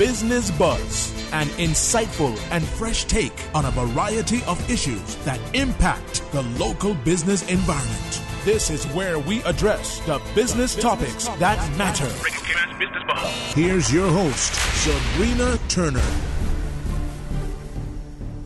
Business Buzz, an insightful and fresh take on a variety of issues that impact the local business environment. This is where we address the business topics that matter. Here's your host, Sabrina Turner.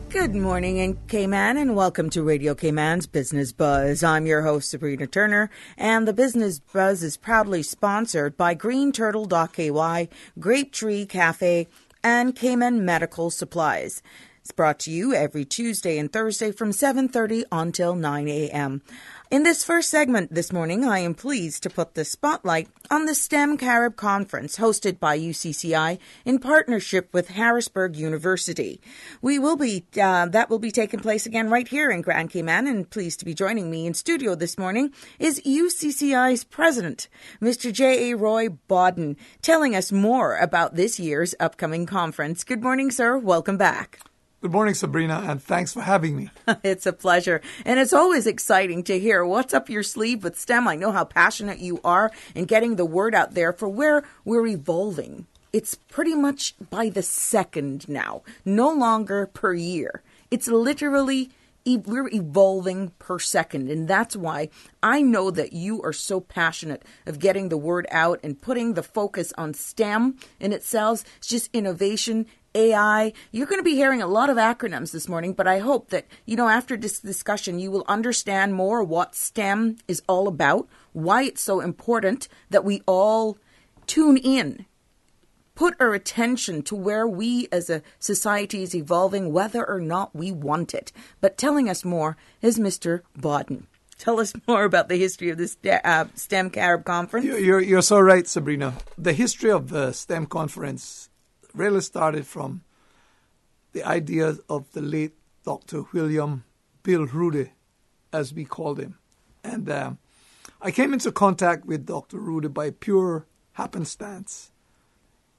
Good morning in Cayman and welcome to Radio Cayman's Business Buzz. I'm your host, Sabrina Turner, and the Business Buzz is proudly sponsored by Green Turtle.ky, Grape Tree Cafe, and Cayman Medical Supplies. It's brought to you every Tuesday and Thursday from 7:30 until 9 a.m. In this first segment this morning, I am pleased to put the spotlight on the STEM Carib Conference hosted by UCCI in partnership with Harrisburg University. That will be taking place again right here in Grand Cayman, and pleased to be joining me in studio this morning is UCCI's president, Mr. J.A. Roy Bodden, telling us more about this year's upcoming conference. Good morning, sir. Welcome back. Good morning, Sabrina, and thanks for having me. It's a pleasure. And it's always exciting to hear what's up your sleeve with STEM. I know how passionate you are in getting the word out there for where we're evolving. It's pretty much by the second now, no longer per year. It's literally we're evolving per second. And that's why I know that you are so passionate of getting the word out and putting the focus on STEM in itself. It's just innovation, AI. You're going to be hearing a lot of acronyms this morning, but I hope that, after this discussion, you will understand more what STEM is all about, why it's so important that we all tune in, put our attention to where we as a society is evolving, whether or not we want it. But telling us more is Mr. Bodden. Tell us more about the history of this STEM Carib Conference. You're so right, Sabrina. The history of the STEM Conference really started from the ideas of the late Dr. William Bill Rudy, as we called him. And I came into contact with Dr. Rudy by pure happenstance.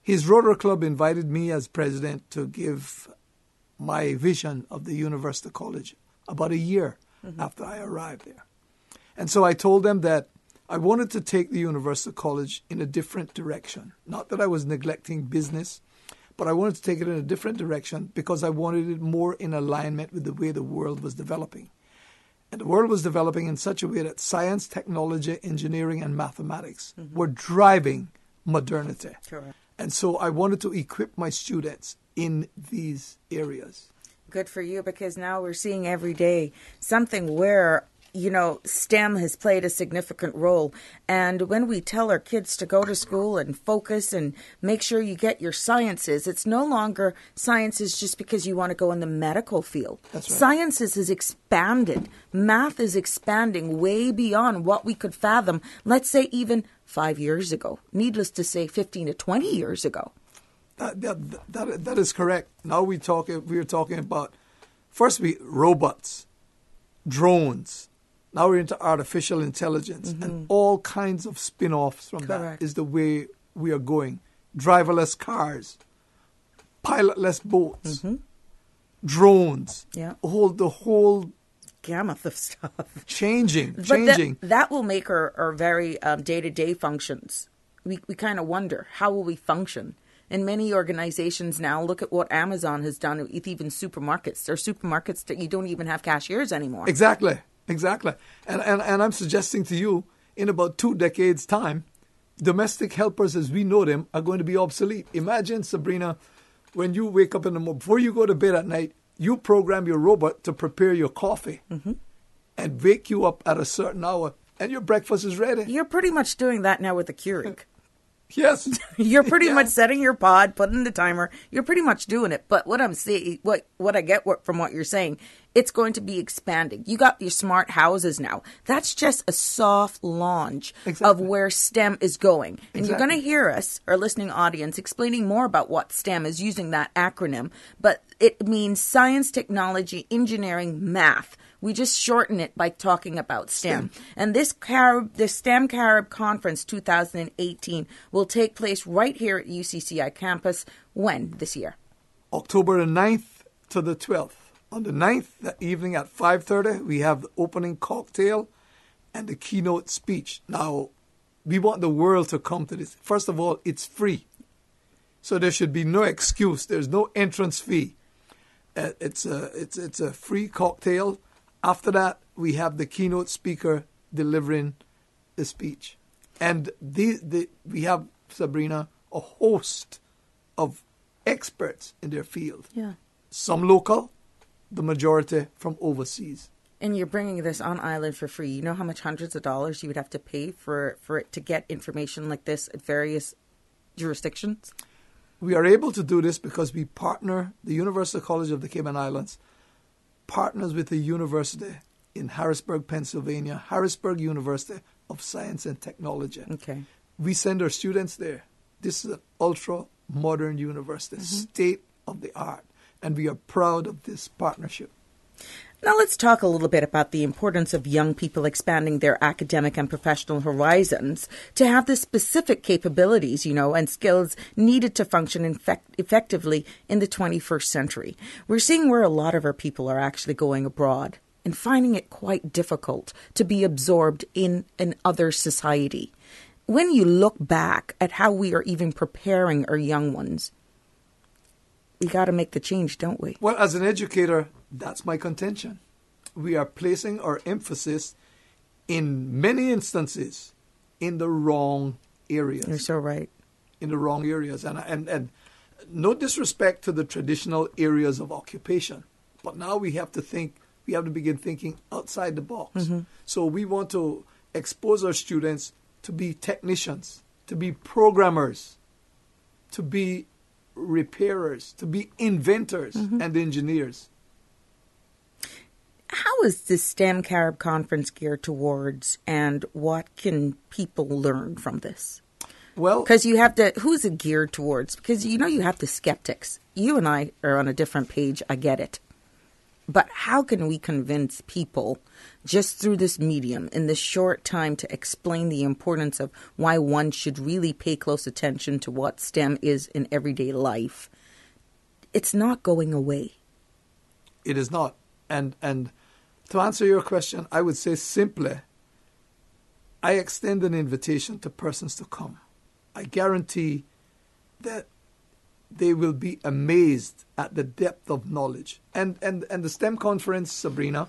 His Rotary Club invited me as president to give my vision of the University College about a year after I arrived there. And so I told them that I wanted to take the University College in a different direction. Not that I was neglecting business, but I wanted to take it in a different direction because I wanted it more in alignment with the way the world was developing. And the world was developing in such a way that science, technology, engineering, and mathematics were driving modernity. Correct. And so I wanted to equip my students in these areas. Good for you, because now we're seeing every day something where STEM has played a significant role. And when we tell our kids to go to school and focus and make sure you get your sciences, it's no longer sciences just because you want to go in the medical field. That's right. Sciences has expanded. Math is expanding way beyond what we could fathom, let's say even 5 years ago. Needless to say, 15 to 20 years ago. That is correct. Now we're talking about, first robots, drones. Now we're into artificial intelligence, and all kinds of spin-offs from Correct. that is the way we are going. Driverless cars, pilotless boats, drones, the whole gamut of stuff. Changing. But that will make our very day-to-day functions. We kind of wonder, how will we function? And many organizations now, look at what Amazon has done with even supermarkets. There are supermarkets that you don't even have cashiers anymore. Exactly. And I'm suggesting to you, in about 2 decades' time, domestic helpers as we know them are going to be obsolete. Imagine, Sabrina, when you wake up in the morning, before you go to bed at night, you program your robot to prepare your coffee and wake you up at a certain hour, and your breakfast is ready. You're pretty much doing that now with the Keurig. Yes. You're pretty much setting your pod, putting the timer. You're pretty much doing it. But what I'm saying, what I get from what you're saying, it's going to be expanding. You got your smart houses now. That's just a soft launch of where STEM is going. And you're going to hear us, our listening audience, explaining more about what STEM is, using that acronym. But it means science, technology, engineering, math. We just shorten it by talking about STEM. And the STEM Carib Conference 2018 will take place right here at UCCI campus. When this year? October the 9th to the 12th. On the 9th, that evening at 5:30, we have the opening cocktail and the keynote speech. Now, we want the world to come to this. First of all, it's free. So there should be no excuse. There's no entrance fee. It's a free cocktail. After that, we have the keynote speaker delivering the speech. And we have, Sabrina, a host of experts in their field. Yeah. Some local, the majority from overseas. And you're bringing this on island for free. You know how much hundreds of dollars you would have to pay for it to get information like this at various jurisdictions? We are able to do this because we partner, the University College of the Cayman Islands partners with a university in Harrisburg, Pennsylvania, Harrisburg University of Science and Technology. Okay. We send our students there. This is an ultra-modern university, state of the art, and we are proud of this partnership. Now let's talk a little bit about the importance of young people expanding their academic and professional horizons to have the specific capabilities, and skills needed to function effectively in the 21st century. We're seeing where a lot of our people are actually going abroad and finding it quite difficult to be absorbed in another society. When you look back at how we are even preparing our young ones, we got to make the change, don't we? Well, as an educator, that's my contention. We are placing our emphasis in many instances in the wrong areas. You're so right. In the wrong areas. And no disrespect to the traditional areas of occupation, but now we have to begin thinking outside the box. So we want to expose our students to be technicians, to be programmers, to be repairers, to be inventors and engineers. How is the STEM Carib Conference geared towards, and what can people learn from this? Well, because who's it geared towards? Because you have the skeptics. You and I are on a different page. I get it. But how can we convince people just through this medium in this short time to explain the importance of why one should really pay close attention to what STEM is in everyday life? It's not going away. It is not. And to answer your question, I would say simply, I extend an invitation to persons to come. I guarantee that they will be amazed at the depth of knowledge. And the STEM conference, Sabrina,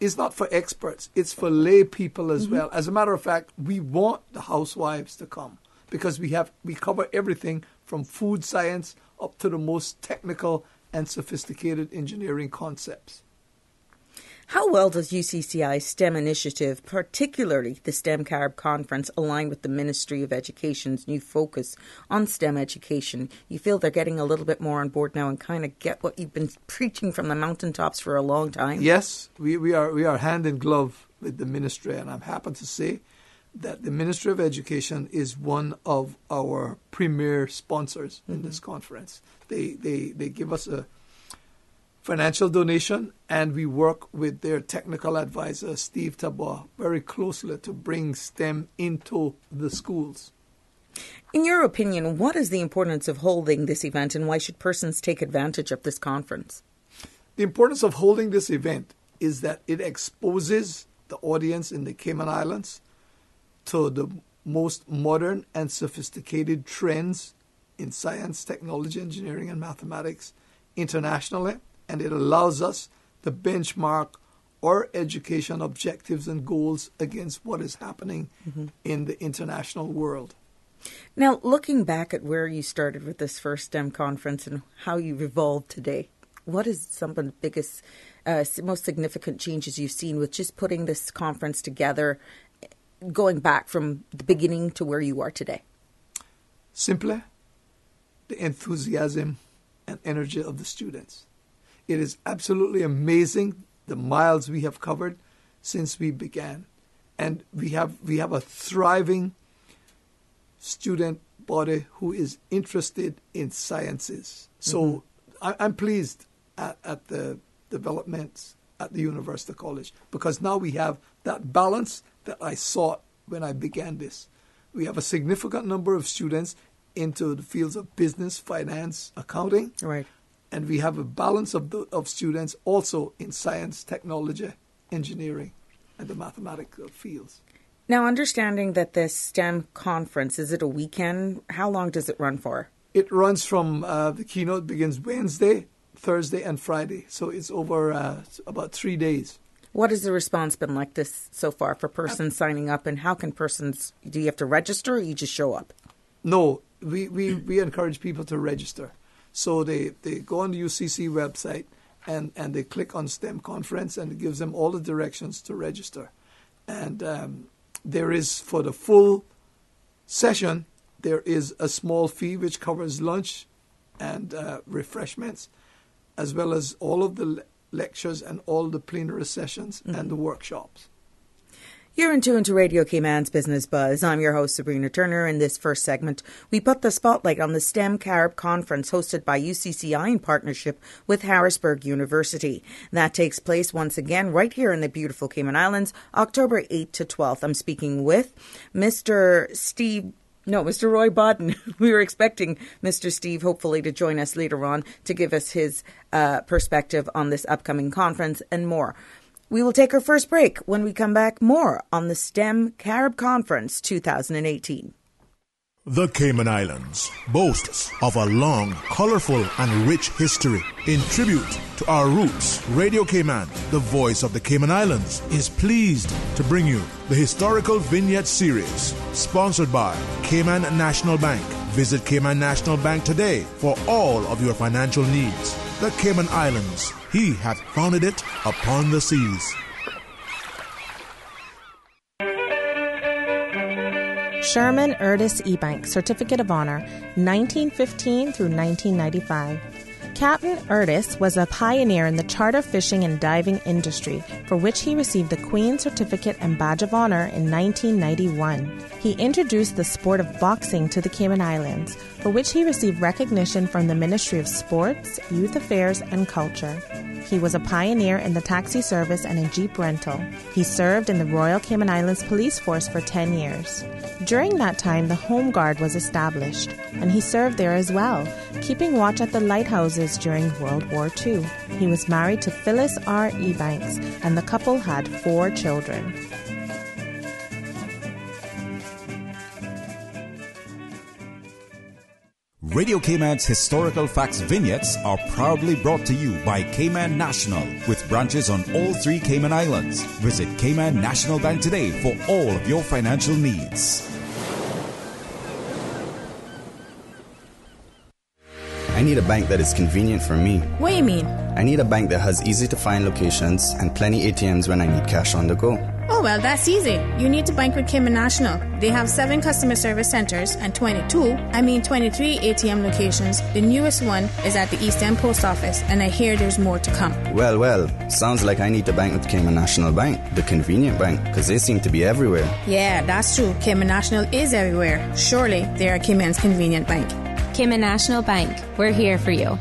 is not for experts. It's for lay people as well. As a matter of fact, we want the housewives to come because we cover everything from food science up to the most technical and sophisticated engineering concepts. How well does UCCI's STEM initiative, particularly the STEM Carib Conference, align with the Ministry of Education's new focus on STEM education? You feel they're getting a little bit more on board now and kind of get what you've been preaching from the mountaintops for a long time? Yes, we are hand in glove with the ministry, and I'm happy to say that the Ministry of Education is one of our premier sponsors in this conference. They give us a financial donation, and we work with their technical advisor, Steve Tabois, very closely to bring STEM into the schools. In your opinion, what is the importance of holding this event, and why should persons take advantage of this conference? The importance of holding this event is that it exposes the audience in the Cayman Islands to the most modern and sophisticated trends in science, technology, engineering, and mathematics internationally. And it allows us to benchmark our education objectives and goals against what is happening in the international world. Now, looking back at where you started with this first STEM conference and how you've evolved today, what is some of the biggest, most significant changes you've seen with just putting this conference together, going back from the beginning to where you are today? Simply, the enthusiasm and energy of the students. It is absolutely amazing the miles we have covered since we began. And we have a thriving student body who is interested in sciences. So I'm pleased at the developments at the University College because now we have that balance that I sought when I began this. We have a significant number of students into the fields of business, finance, accounting. Right. And we have a balance of students also in science, technology, engineering, and the mathematical fields. Now, understanding that this STEM conference, is it a weekend? How long does it run for? It runs from the keynote begins Wednesday, Thursday, and Friday. So it's over about 3 days. What has the response been like this so far for persons signing up, and how can persons, do you have to register or you just show up? No, we encourage people to register. So they go on the UCC website and they click on STEM Conference, and it gives them all the directions to register. And there is, for the full session, there is a small fee which covers lunch and refreshments, as well as all of the lectures and all the plenary sessions and the workshops. You're in tune to Radio Cayman's Business Buzz. I'm your host, Sabrina Turner. In this first segment, we put the spotlight on the STEM Carib Conference hosted by UCCI in partnership with Harrisburg University. That takes place once again right here in the beautiful Cayman Islands, October 8th to 12th. I'm speaking with Mr. Roy Bodden. We were expecting Mr. Steve, hopefully, to join us later on to give us his perspective on this upcoming conference and more. We will take our first break. When we come back, more on the STEM Carib Conference 2018. The Cayman Islands boasts of a long, colorful, and rich history. In tribute to our roots, Radio Cayman, the voice of the Cayman Islands, is pleased to bring you the Historical Vignette Series, sponsored by Cayman National Bank. Visit Cayman National Bank today for all of your financial needs. The Cayman Islands, He hath founded it upon the seas. Sherman Erdis E-Bank Certificate of Honor, 1915 through 1995. Captain Erdis was a pioneer in the charter fishing and diving industry, for which he received the Queen's Certificate and Badge of Honor in 1991. He introduced the sport of boxing to the Cayman Islands, for which he received recognition from the Ministry of Sports, Youth Affairs, and Culture. He was a pioneer in the taxi service and in Jeep rental. He served in the Royal Cayman Islands Police Force for 10 years. During that time, the Home Guard was established, and he served there as well, keeping watch at the lighthouses during World War II. He was married to Phyllis R. Ebanks, and the couple had 4 children. Radio Cayman's historical facts vignettes are proudly brought to you by Cayman National, with branches on all 3 Cayman Islands. Visit Cayman National Bank today for all of your financial needs. I need a bank that is convenient for me. What do you mean? I need a bank that has easy-to-find locations and plenty ATMs when I need cash on the go. Oh, well, that's easy. You need to bank with Cayman National. They have 7 customer service centers and 23 ATM locations. The newest one is at the East End Post Office, and I hear there's more to come. Well, sounds like I need to bank with Cayman National Bank, the convenient bank, because they seem to be everywhere. Yeah, that's true. Cayman National is everywhere. Surely they are Cayman's convenient bank. Cayman National Bank. We're here for you.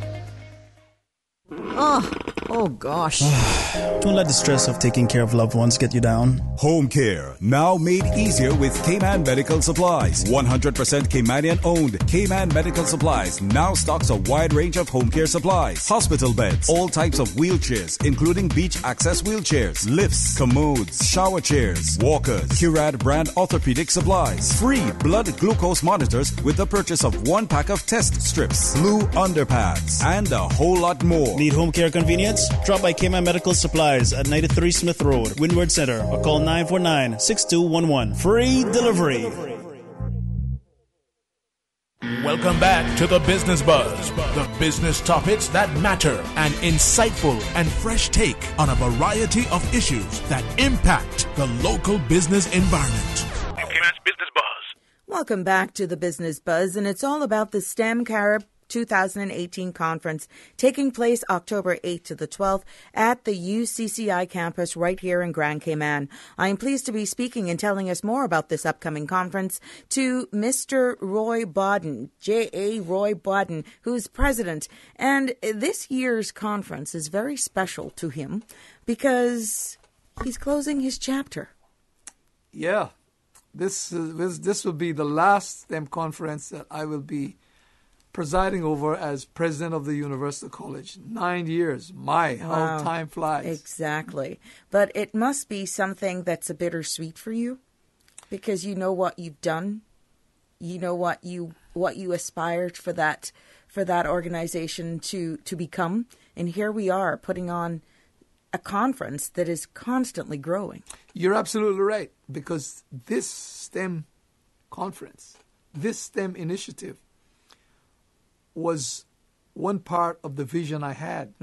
Oh gosh. Don't let the stress of taking care of loved ones get you down. Home care, now made easier with Cayman Medical Supplies. 100% Caymanian owned. Cayman Medical Supplies now stocks a wide range of home care supplies. Hospital beds, all types of wheelchairs, including beach access wheelchairs, lifts, commodes, shower chairs, walkers, Curad brand orthopedic supplies. Free blood glucose monitors with the purchase of 1 pack of test strips, blue underpads, and a whole lot more. Need home care convenience? Drop by Cayman Medical Supplies at 93 Smith Road, Windward Center, or call 949-6211. Free delivery. Welcome back to the Business Buzz, the business topics that matter, an insightful and fresh take on a variety of issues that impact the local business environment. Cayman's Business Buzz. Welcome back to the Business Buzz, and it's all about the STEM Carib 2018 conference taking place October 8th to the 12th at the UCCI campus right here in Grand Cayman. I am pleased to be speaking and telling us more about this upcoming conference to Mr. Roy Bodden, J.A. Roy Bodden, who is president. And this year's conference is very special to him because he's closing his chapter. Yeah, this will be the last STEM conference that I will be presiding over as president of the Universal College. 9 years. How time flies. Exactly. But it must be something that's a bittersweet for you because you know what you've done. You know what you what you aspired for that organization to become. And here we are putting on a conference that is constantly growing. You're absolutely right, because this STEM conference, this STEM initiative was one part of the vision I had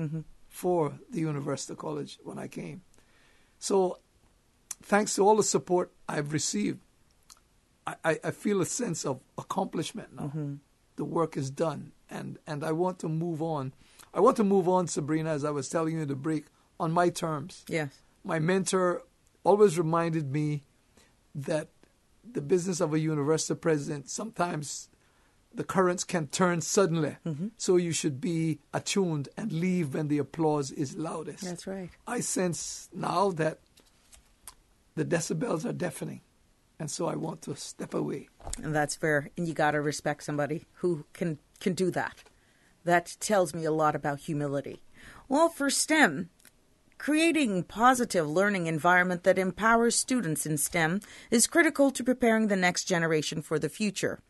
for the University College when I came. So thanks to all the support I've received, I feel a sense of accomplishment now. The work is done, and I want to move on. I want to move on, Sabrina, as I was telling you in the break, on my terms. Yes. My mentor always reminded me that the business of a university president, sometimes the currents can turn suddenly. So you should be attuned and leave when the applause is loudest. That's right. I sense now that the decibels are deafening, and so I want to step away. And that's fair. And you got to respect somebody who can do that. That tells me a lot about humility. Well, for STEM, creating positive learning environment that empowers students in STEM is critical to preparing the next generation for the future.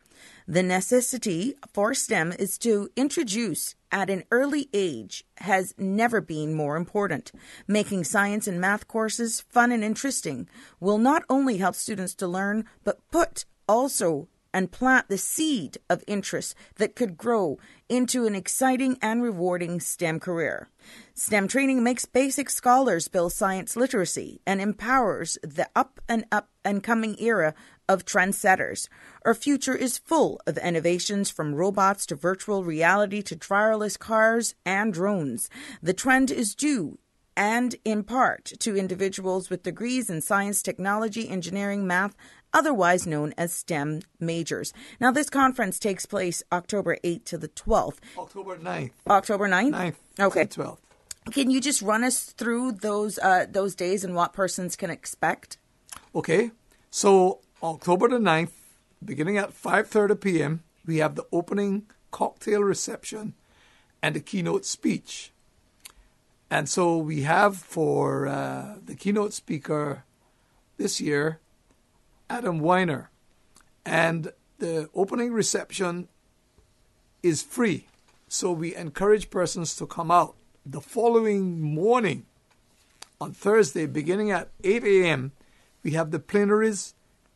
The necessity for STEM is to introduce at an early age has never been more important. Making science and math courses fun and interesting will not only help students to learn, but plant the seed of interest that could grow into an exciting and rewarding STEM career. STEM training makes basic scholars build science literacy and empowers the up and coming era of trendsetters. Our future is full of innovations, from robots to virtual reality to driverless cars and drones. The trend is due and in part to individuals with degrees in science, technology, engineering, math, otherwise known as STEM majors. Now, this conference takes place October 8th to the 12th. October 9th. October 9th? 9th okay. to the 12th. Can you just run us through those days and what persons can expect? Okay. So, October the 9th, beginning at 5:30 p.m., we have the opening cocktail reception and the keynote speech. And so we have for the keynote speaker this year, Adam Weiner. And the opening reception is free. So we encourage persons to come out. The following morning, on Thursday, beginning at 8 a.m., we have the plenaries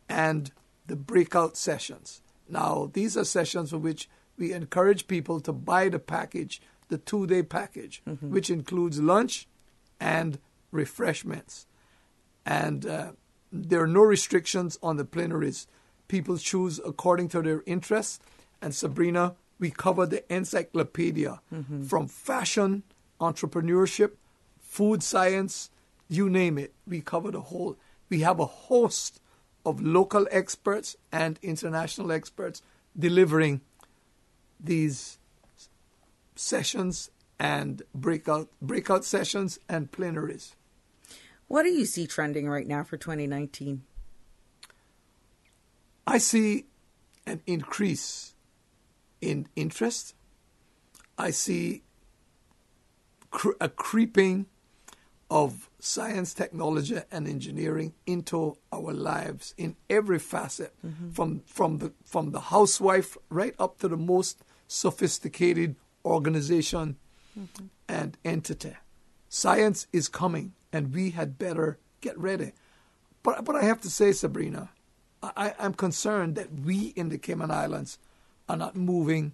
and the breakout sessions. Now, these are sessions for which we encourage people to buy the package, the 2-day package, which includes lunch and refreshments. And there are no restrictions on the plenaries. People choose according to their interests. And Sabrina, we cover the encyclopedia from fashion, entrepreneurship, food science, you name it. We cover the whole. We have a host of local experts and international experts delivering these sessions and breakout sessions and plenaries. What do you see trending right now for 2019? I see an increase in interest. I see a creeping of science, technology, and engineering into our lives in every facet, from the housewife right up to the most sophisticated organization and entity. Science is coming, and we had better get ready. But I have to say, Sabrina, I'm concerned that we in the Cayman Islands are not moving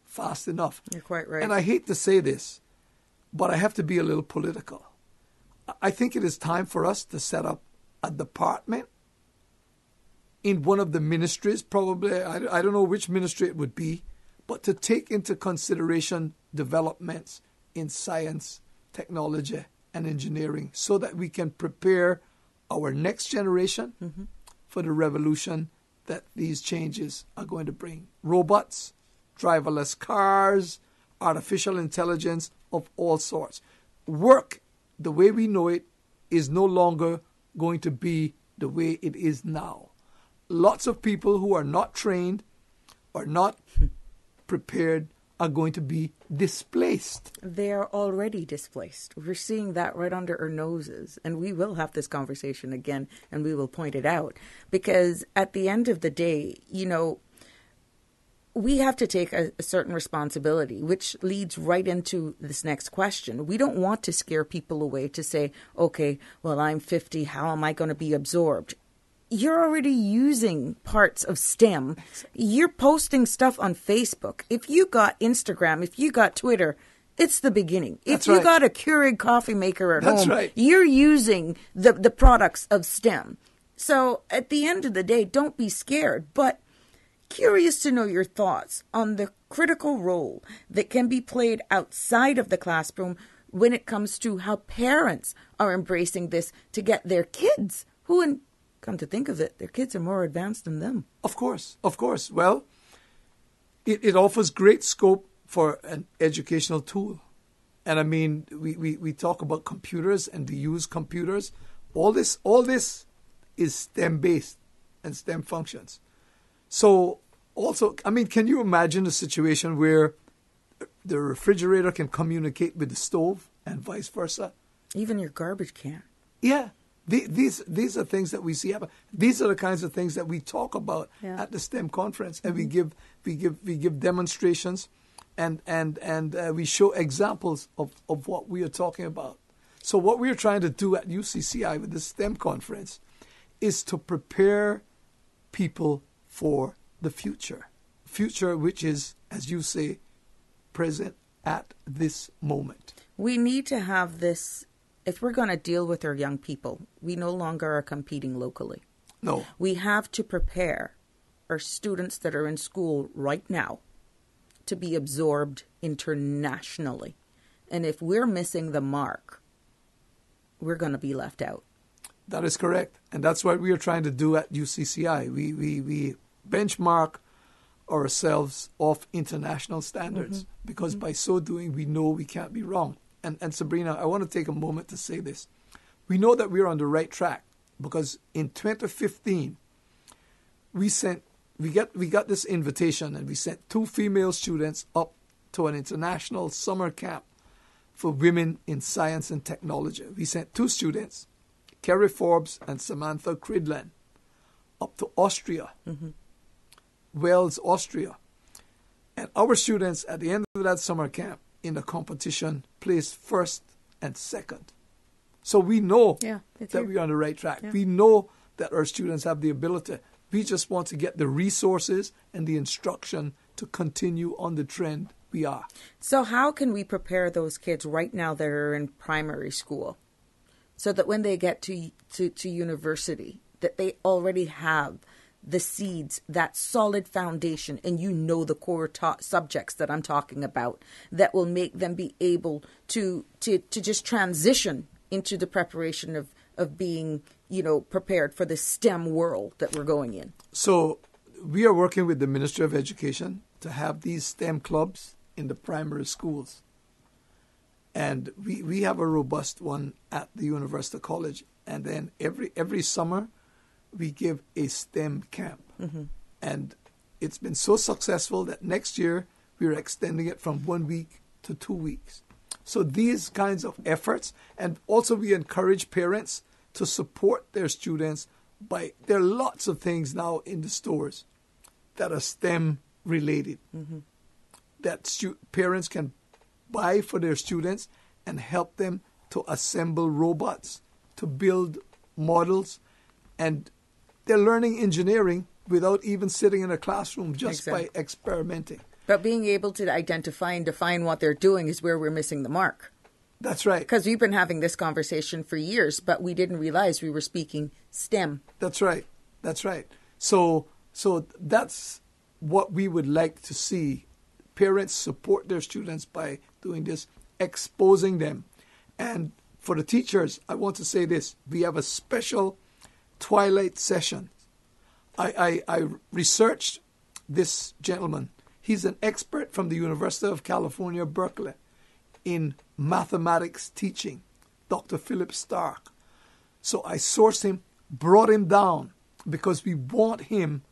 fast enough. You're quite right. And I hate to say this, but I have to be a little political. I think it is time for us to set up a department in one of the ministries, probably, I don't know which ministry it would be, but to take into consideration developments in science, technology, and engineering so that we can prepare our next generation for the revolution that these changes are going to bring. Robots, driverless cars, artificial intelligence of all sorts. Work, the way we know it, is no longer going to be the way it is now. Lots of people who are not trained or not prepared are going to be displaced. They are already displaced. We're seeing that right under our noses. And we will have this conversation again, and we will point it out. Because at the end of the day, you know, we have to take a certain responsibility, which leads right into this next question. We don't want to scare people away to say, okay, well, I'm 50. How am I going to be absorbed? You're already using parts of STEM. You're posting stuff on Facebook. If you got Instagram, if you got Twitter, it's the beginning. If you got a Keurig coffee maker at home, you're using the products of STEM. So at the end of the day, don't be scared, but curious to know your thoughts on the critical role that can be played outside of the classroom when it comes to how parents are embracing this to get their kids, who, come to think of it, their kids are more advanced than them. Of course. Well, it offers great scope for an educational tool. And I mean, we talk about computers and to use computers. All this is STEM-based and STEM functions. So also, I mean, can you imagine a situation where the refrigerator can communicate with the stove and vice versa? Even your garbage can. Yeah. These are things that we see happen. These are the kinds of things that we talk about at the STEM conference, and we give demonstrations, and we show examples of what we are talking about. So what we're trying to do at UCCI with the STEM conference is to prepare people for the future which is, as you say, present at this moment. We need to have this. If we're going to deal with our young people, we no longer are competing locally. No. We have to prepare our students that are in school right now to be absorbed internationally. And if we're missing the mark, we're going to be left out. That is correct. And that's what we are trying to do at UCCI. We benchmark ourselves off international standards because by so doing, we know we can't be wrong. And Sabrina, I want to take a moment to say this. We know that we're on the right track because in 2015, we got this invitation and we sent 2 female students up to an international summer camp for women in science and technology. We sent 2 students, Kerry Forbes and Samantha Cridland, up to Austria, Wales, Austria. And our students at the end of that summer camp in the competition placed 1st and 2nd. So we know that we're on the right track. Yeah. We know that our students have the ability. We just want to get the resources and the instruction to continue on the trend we are. So how can we prepare those kids right now that are in primary school so that when they get to university, that they already have the seeds, that solid foundation, and you know the core subjects that I'm talking about that will make them be able to just transition into the preparation of being, prepared for the STEM world that we're going in? So we are working with the Ministry of Education to have these STEM clubs in the primary schools. And we have a robust one at the University College. And then every summer, we give a STEM camp. And it's been so successful that next year we're extending it from 1 week to 2 weeks. So these kinds of efforts, and also we encourage parents to support their students there are lots of things now in the stores that are STEM related that parents can buy for their students and help them to assemble robots, to build models, and they're learning engineering without even sitting in a classroom, just by experimenting. But being able to identify and define what they're doing is where we're missing the mark. That's right. Because we've been having this conversation for years, but we didn't realize we were speaking STEM. That's right. So that's what we would like to see. Parents support their students by doing this, exposing them. And for the teachers, I want to say this. We have a special twilight session. I researched this gentleman. He's an expert from the University of California, Berkeley, in mathematics teaching, Dr. Philip Stark. So I sourced him, brought him down, because we want him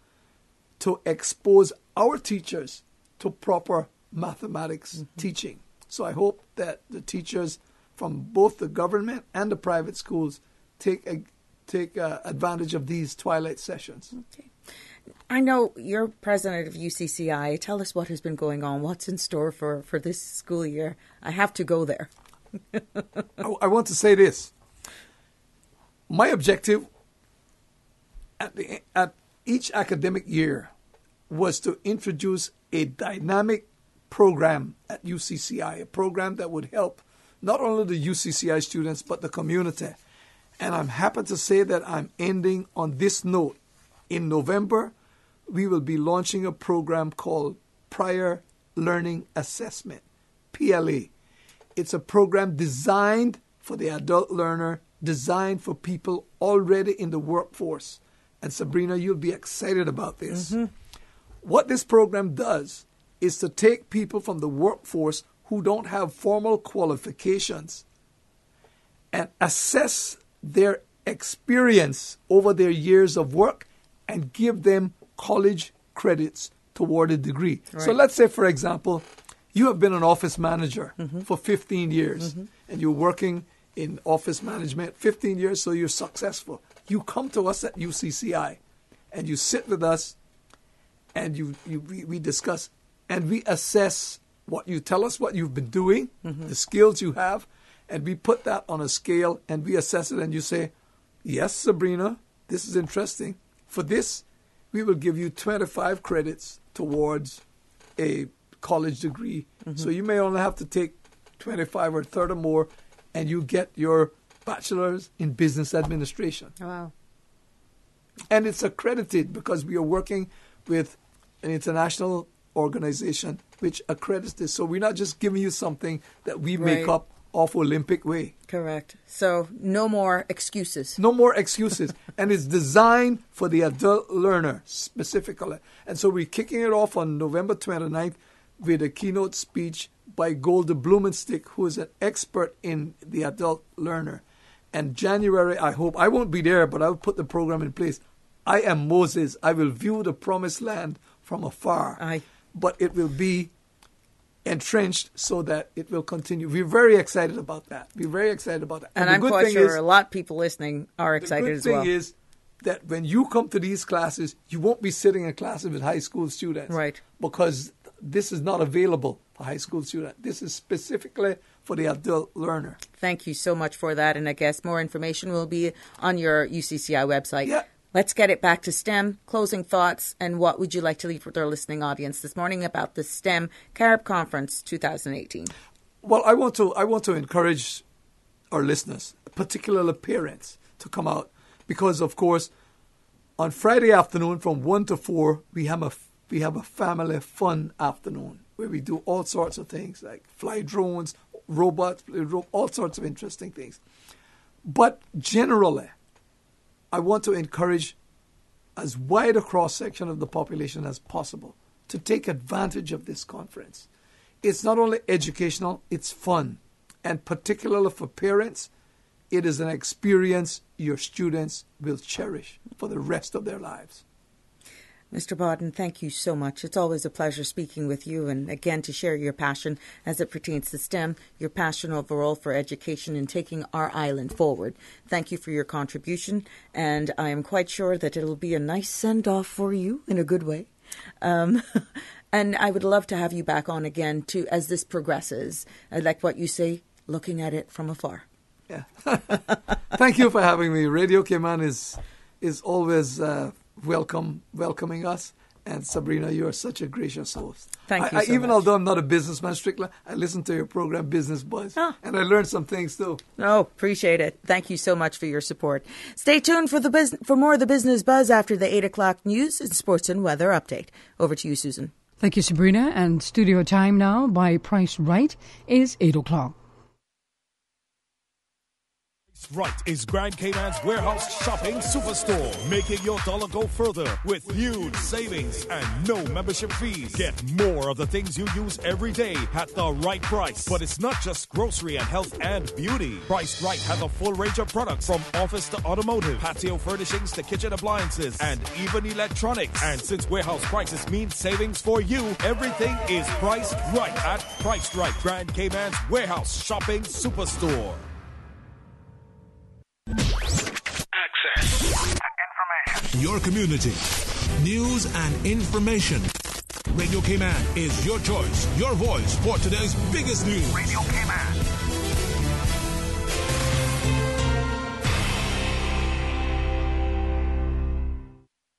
to expose our teachers to proper mathematics teaching. So I hope that the teachers from both the government and the private schools take advantage of these twilight sessions. Okay. I know you're president of UCCI. Tell us what has been going on. What's in store for this school year? I have to go there. I want to say this. My objective at each academic year was to introduce a dynamic program at UCCI, a program that would help not only the UCCI students but the community. And I'm happy to say that I'm ending on this note. In November, we will be launching a program called Prior Learning Assessment, PLA. It's a program designed for the adult learner, designed for people already in the workforce. And Sabrina, you'll be excited about this. Mm-hmm. What this program does is to take people from the workforce who don't have formal qualifications and assess their experience over their years of work and give them college credits toward a degree. Right. So let's say, for example, you have been an office manager for 15 years and you're working in office management 15 years, so you're successful. You come to us at UCCI and you sit with us and we discuss and we assess what you tell us, what you've been doing, the skills you have, and we put that on a scale and we assess it and you say, yes, Sabrina, this is interesting. For this, we will give you 25 credits towards a college degree. So you may only have to take 25 or 30 more and you get your bachelor's in business administration. Wow. And it's accredited because we are working with an international organization which accredits this. So we're not just giving you something that we make up off Olympic way. Correct. So no more excuses. No more excuses. And it's designed for the adult learner specifically. And so we're kicking it off on November 29th with a keynote speech by Golda Blumenstick, who is an expert in the adult learner. And January, I hope, I won't be there, but I'll put the program in place. I am Moses. I will view the promised land from afar. But it will be entrenched so that it will continue. We're very excited about that. And I'm quite sure a lot of people listening are excited as well. The good thing is that when you come to these classes, you won't be sitting in classes with high school students. Right. Because this is not available for high school students. This is specifically for the adult learner. Thank you so much for that. And I guess more information will be on your UCCI website. Yeah. Let's get it back to STEM. Closing thoughts, and what would you like to leave with our listening audience this morning about the STEM Carib Conference 2018? Well, I want to encourage our listeners, particularly parents, to come out because, of course, on Friday afternoon from 1 to 4, we have a family fun afternoon where we do all sorts of things like fly drones, robots, all sorts of interesting things. But generally, I want to encourage as wide a cross-section of the population as possible to take advantage of this conference. It's not only educational, it's fun. And particularly for parents, it is an experience your students will cherish for the rest of their lives. Mr. Bodden, thank you so much. It's always a pleasure speaking with you and, again, to share your passion as it pertains to STEM, your passion overall for education and taking our island forward. Thank you for your contribution, and I am quite sure that it'll be a nice send-off for you in a good way. And I would love to have you back on again too as this progresses. I like what you say, looking at it from afar. Yeah. Thank you for having me. Radio Cayman is always welcoming us. And Sabrina, you are such a gracious host. Thank you so even much. Although I'm not a businessman strictly, I listen to your program, Business Buzz, and I learned some things too. Oh, appreciate it. Thank you so much for your support. Stay tuned for more of the Business Buzz after the 8 o'clock news and sports and weather update. Over to you, Susan. Thank you, Sabrina. And studio time now by Price Right is 8 o'clock. Right is Grand Cayman's warehouse shopping superstore, making your dollar go further with huge savings and no membership fees. Get more of the things you use every day at the right price. But it's not just grocery and health and beauty. Price Right has a full range of products from office to automotive, patio furnishings to kitchen appliances, and even electronics. And since warehouse prices mean savings for you, everything is priced right at Price Right, Grand Cayman's warehouse shopping superstore. Access to information. Your community. news and information. Radio Cayman is your choice, your voice for today's biggest news. Radio Cayman.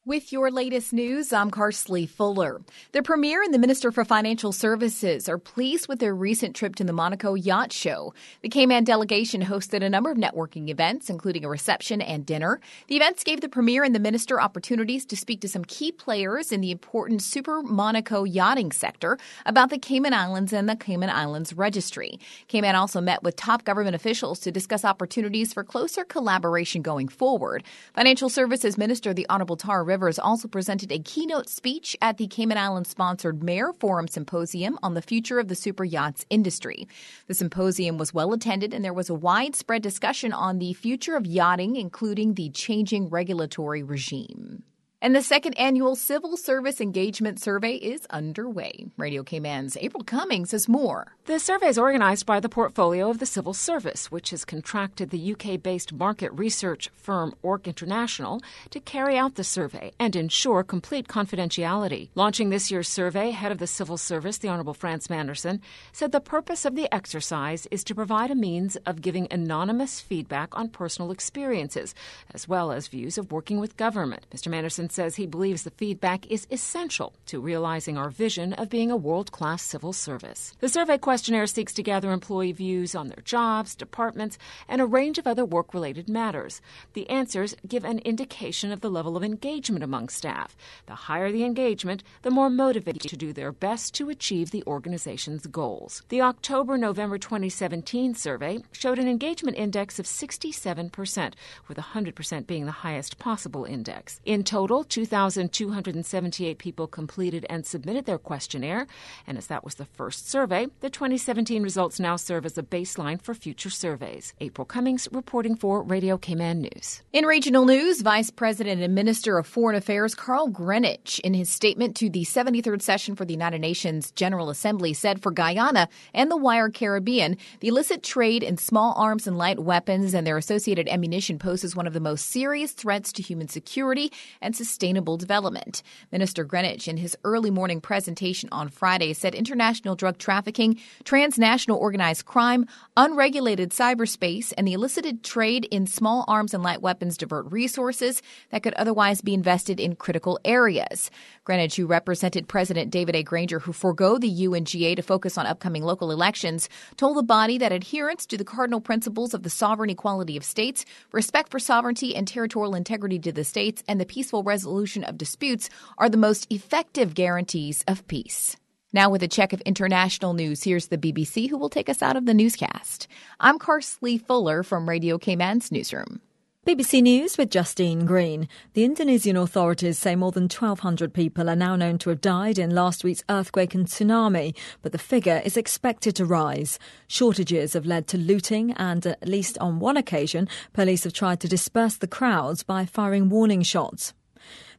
With your latest news, I'm Carsley Fuller. The Premier and the Minister for Financial Services are pleased with their recent trip to the Monaco Yacht Show. The Cayman delegation hosted a number of networking events, including a reception and dinner. The events gave the Premier and the Minister opportunities to speak to some key players in the important Super Monaco yachting sector about the Cayman Islands and the Cayman Islands Registry. Cayman also met with top government officials to discuss opportunities for closer collaboration going forward. Financial Services Minister, the Honorable Tara Rivers, also presented a keynote speech at the Cayman Islands-sponsored Mayor Forum Symposium on the future of the super yachts industry. The symposium was well attended, and there was a widespread discussion on the future of yachting, including the changing regulatory regime. And the second annual Civil Service Engagement Survey is underway. Radio Cayman's April Cummings has more. The survey is organized by the portfolio of the Civil Service, which has contracted the UK-based market research firm Orc International to carry out the survey and ensure complete confidentiality. Launching this year's survey, head of the Civil Service, the Honourable Franz Manderson, said the purpose of the exercise is to provide a means of giving anonymous feedback on personal experiences, as well as views of working with government. Mr. Manderson says he believes the feedback is essential to realizing our vision of being a world-class civil service. The survey questionnaire seeks to gather employee views on their jobs, departments, and a range of other work-related matters. The answers give an indication of the level of engagement among staff. The higher the engagement, the more motivated to do their best to achieve the organization's goals. The October-November 2017 survey showed an engagement index of 67%, with 100% being the highest possible index. In total, 2,278 people completed and submitted their questionnaire, and as that was the first survey, the 2017 results now serve as a baseline for future surveys. April Cummings reporting for Radio Cayman News. In regional news, Vice President and Minister of Foreign Affairs Carl Greenwich, in his statement to the 73rd session for the United Nations General Assembly, said for Guyana and the Wider Caribbean, the illicit trade in small arms and light weapons and their associated ammunition poses one of the most serious threats to human security and sustainable development. Minister Greenwich, in his early morning presentation on Friday, said international drug trafficking, transnational organized crime, unregulated cyberspace, and the illicit trade in small arms and light weapons divert resources that could otherwise be invested in critical areas. Greenwich, who represented President David A. Granger, who forgo the UNGA to focus on upcoming local elections, told the body that adherence to the cardinal principles of the sovereign equality of states, respect for sovereignty and territorial integrity to the states, and the peaceful resolution of disputes are the most effective guarantees of peace. Now with a check of international news, here's the BBC, who will take us out of the newscast. I'm Carsley Fuller from Radio Cayman's newsroom. BBC News with Justine Green. The Indonesian authorities say more than 1,200 people are now known to have died in last week's earthquake and tsunami, but the figure is expected to rise. Shortages have led to looting and, at least on one occasion, police have tried to disperse the crowds by firing warning shots.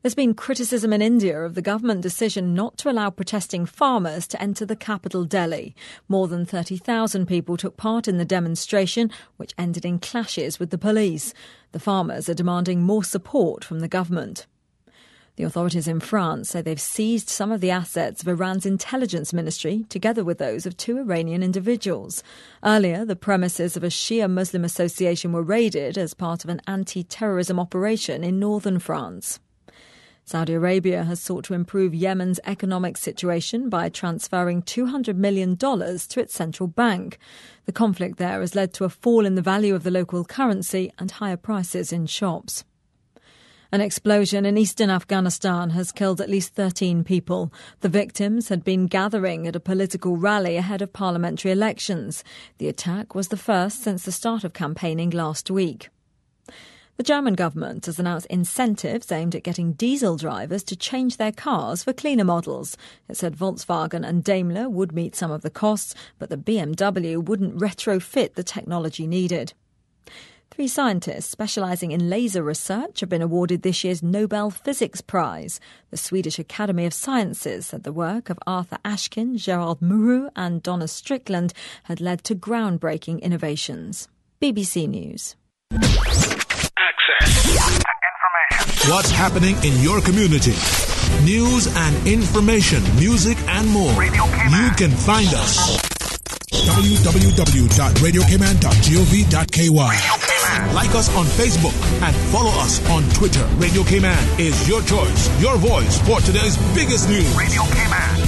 There's been criticism in India of the government decision not to allow protesting farmers to enter the capital, Delhi. More than 30,000 people took part in the demonstration, which ended in clashes with the police. The farmers are demanding more support from the government. The authorities in France say they've seized some of the assets of Iran's intelligence ministry, together with those of 2 Iranian individuals. Earlier, the premises of a Shia Muslim association were raided as part of an anti-terrorism operation in northern France. Saudi Arabia has sought to improve Yemen's economic situation by transferring $200 million to its central bank. The conflict there has led to a fall in the value of the local currency and higher prices in shops. An explosion in eastern Afghanistan has killed at least 13 people. The victims had been gathering at a political rally ahead of parliamentary elections. The attack was the first since the start of campaigning last week. The German government has announced incentives aimed at getting diesel drivers to change their cars for cleaner models. It said Volkswagen and Daimler would meet some of the costs, but the BMW wouldn't retrofit the technology needed. 3 scientists specialising in laser research have been awarded this year's Nobel Physics Prize. The Swedish Academy of Sciences said the work of Arthur Ashkin, Gerard Mourou and Donna Strickland had led to groundbreaking innovations. BBC News. Access. Information. What's happening in your community? News and information, music and more. You can find us. www.radiocayman.gov.ky. Like us on Facebook and follow us on Twitter. Radio Cayman is your choice, your voice for today's biggest news. Radio Cayman.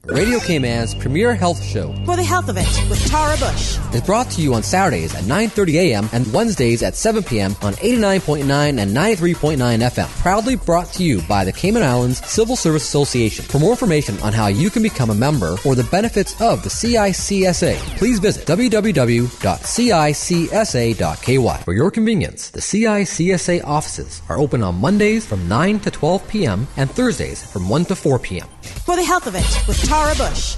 Radio Cayman's premier health show, For the Health of It, with Tara Bush, is brought to you on Saturdays at 9:30 a.m. and Wednesdays at 7 p.m. on 89.9 and 93.9 FM. Proudly brought to you by the Cayman Islands Civil Service Association. For more information on how you can become a member or the benefits of the CICSA, please visit www.cicsa.ky. For your convenience, the CICSA offices are open on Mondays from 9 to 12 p.m. and Thursdays from 1 to 4 p.m. For the Health of It, with Tara Bush.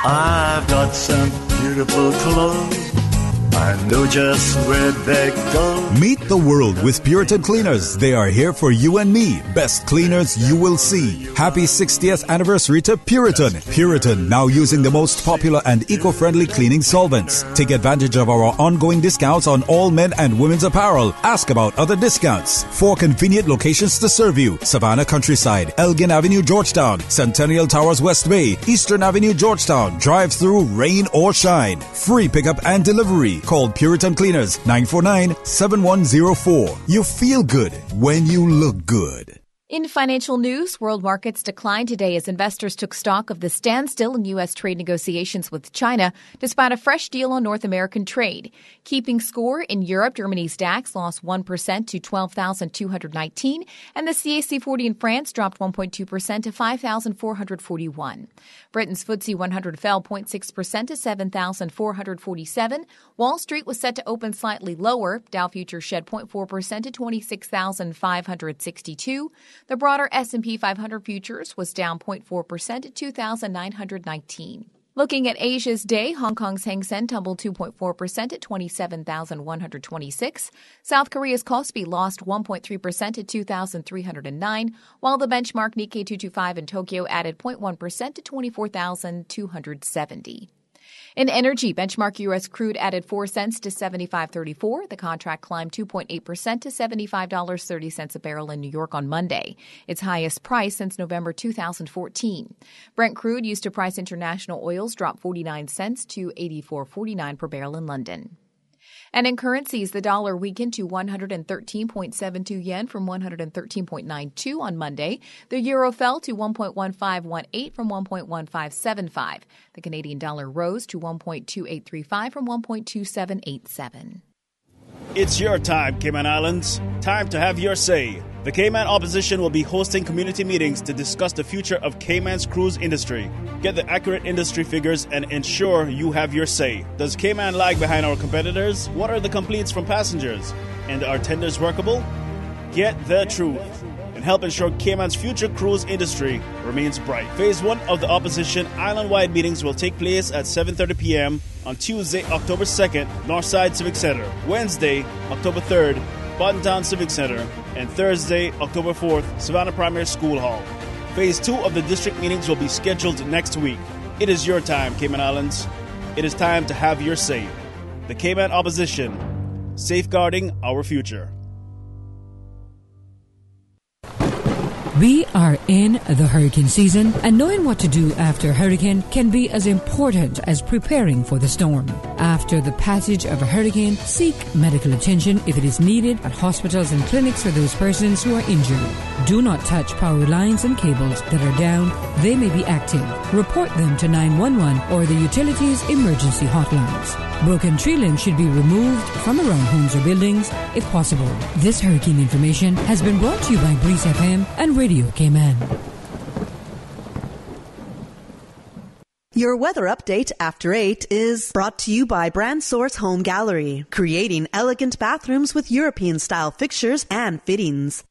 I've got some beautiful clothes. I know just where they go. Meet the world with Puritan Cleaners. They are here for you and me. Best cleaners you will see. Happy 60th anniversary to Puritan. Puritan, now using the most popular and eco-friendly cleaning solvents. Take advantage of our ongoing discounts on all men and women's apparel. Ask about other discounts. 4 convenient locations to serve you. Savannah Countryside, Elgin Avenue, Georgetown, Centennial Towers, West Bay, Eastern Avenue, Georgetown. Drive through, rain or shine. Free pickup and delivery. Call Puritan Cleaners 949-7104. You feel good when you look good. In financial news, world markets declined today as investors took stock of the standstill in U.S. trade negotiations with China, despite a fresh deal on North American trade. Keeping score in Europe, Germany's DAX lost 1% to 12,219, and the CAC 40 in France dropped 1.2% to 5,441. Britain's FTSE 100 fell 0.6% to 7,447. Wall Street was set to open slightly lower. Dow futures shed 0.4% to 26,562. The broader S&P 500 futures was down 0.4% to 2,919. Looking at Asia's day, Hong Kong's Hang Seng tumbled 2.4% at 27,126. South Korea's Kospi lost 1.3% to 2,309, while the benchmark Nikkei 225 in Tokyo added 0.1% to 24,270. In energy, benchmark U.S. crude added 4 cents to $75.34. The contract climbed 2.8% to $75.30 a barrel in New York on Monday, its highest price since November 2014. Brent crude used to price international oils dropped 49 cents to $84.49 per barrel in London. And in currencies, the dollar weakened to 113.72 yen from 113.92 on Monday. The euro fell to 1.1518 from 1.1575. The Canadian dollar rose to 1.2835 from 1.2787. It's your time, Cayman Islands. Time to have your say. The Cayman opposition will be hosting community meetings to discuss the future of Cayman's cruise industry. Get the accurate industry figures and ensure you have your say. Does Cayman lag behind our competitors? What are the complaints from passengers? And are tenders workable? Get the truth and help ensure Cayman's future cruise industry remains bright. Phase 1 of the opposition island-wide meetings will take place at 7:30 p.m. on Tuesday, October 2nd, Northside Civic Center. Wednesday, October 3rd, Buttontown Civic Center, and Thursday, October 4th, Savannah Primary School Hall. Phase 2 of the district meetings will be scheduled next week. It is your time, Cayman Islands. It is time to have your say. The Cayman opposition, safeguarding our future. We are in the hurricane season, and knowing what to do after a hurricane can be as important as preparing for the storm. After the passage of a hurricane, seek medical attention if it is needed at hospitals and clinics for those persons who are injured. Do not touch power lines and cables that are down. They may be active. Report them to 911 or the utilities emergency hotlines. Broken tree limbs should be removed from around homes or buildings if possible. This hurricane information has been brought to you by Breeze FM and Radio Cayman. Your weather update after 8 is brought to you by Brand Source Home Gallery, creating elegant bathrooms with European-style fixtures and fittings.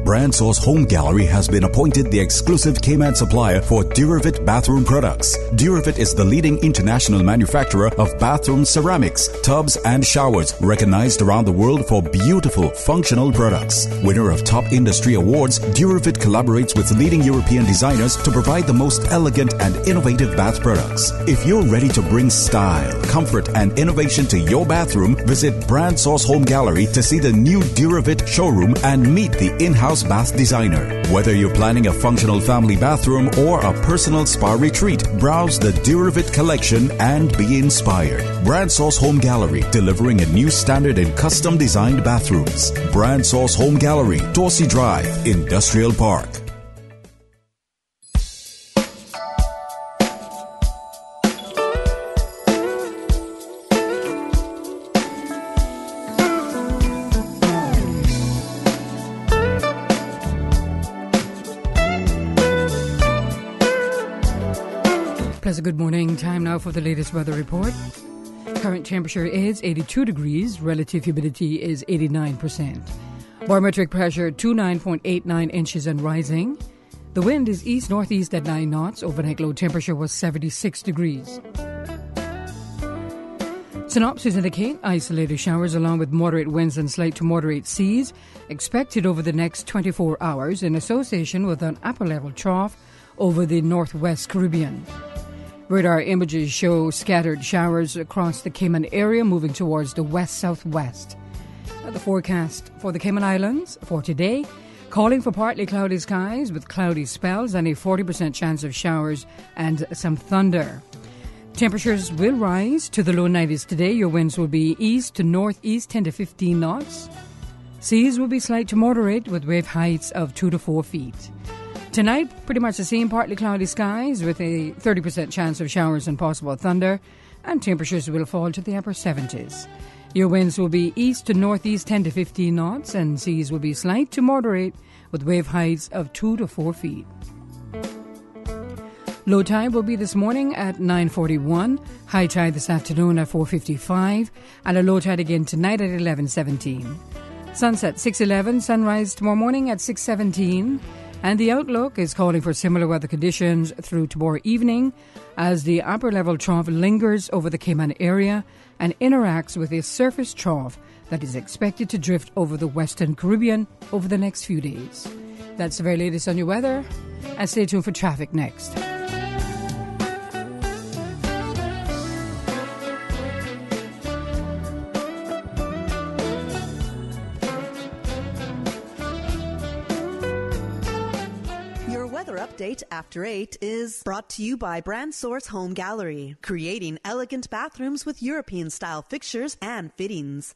Brand Source Home Gallery has been appointed the exclusive Cayman supplier for Duravit bathroom products. Duravit is the leading international manufacturer of bathroom ceramics, tubs and showers, recognized around the world for beautiful, functional products. Winner of top industry awards, Duravit collaborates with leading European designers to provide the most elegant and innovative bath products. If you're ready to bring style, comfort and innovation to your bathroom, visit Brand Source Home Gallery to see the new Duravit showroom and meet the in-house bath designer. Whether you're planning a functional family bathroom or a personal spa retreat, browse the Duravit collection and be inspired. Brand Source Home Gallery, delivering a new standard in custom designed bathrooms. Brand Source Home Gallery, Dorsey Drive, Industrial Park. Good morning. Time now for the latest weather report. Current temperature is 82 degrees. Relative humidity is 89%. Barometric pressure 29.89 inches and rising. The wind is east-northeast at 9 knots. Overnight low temperature was 76 degrees. Synopsis indicate isolated showers along with moderate winds and slight to moderate seas expected over the next 24 hours in association with an upper-level trough over the northwest Caribbean. Radar images show scattered showers across the Cayman area moving towards the west-southwest. The forecast for the Cayman Islands for today, calling for partly cloudy skies with cloudy spells and a 40% chance of showers and some thunder. Temperatures will rise to the low 90s today. Your winds will be east to northeast 10 to 15 knots. Seas will be slight to moderate with wave heights of 2 to 4 feet. Tonight, pretty much the same, partly cloudy skies with a 30% chance of showers and possible thunder, and temperatures will fall to the upper 70s. Your winds will be east to northeast 10 to 15 knots, and seas will be slight to moderate with wave heights of 2 to 4 feet. Low tide will be this morning at 9:41, high tide this afternoon at 4:55, and a low tide again tonight at 11:17. Sunset 6:11, sunrise tomorrow morning at 6:17. And the outlook is calling for similar weather conditions through tomorrow evening as the upper-level trough lingers over the Cayman area and interacts with a surface trough that is expected to drift over the Western Caribbean over the next few days. That's the very latest on your weather, and stay tuned for traffic next. Update after 8 is brought to you by Brand Source Home Gallery, creating elegant bathrooms with European-style fixtures and fittings.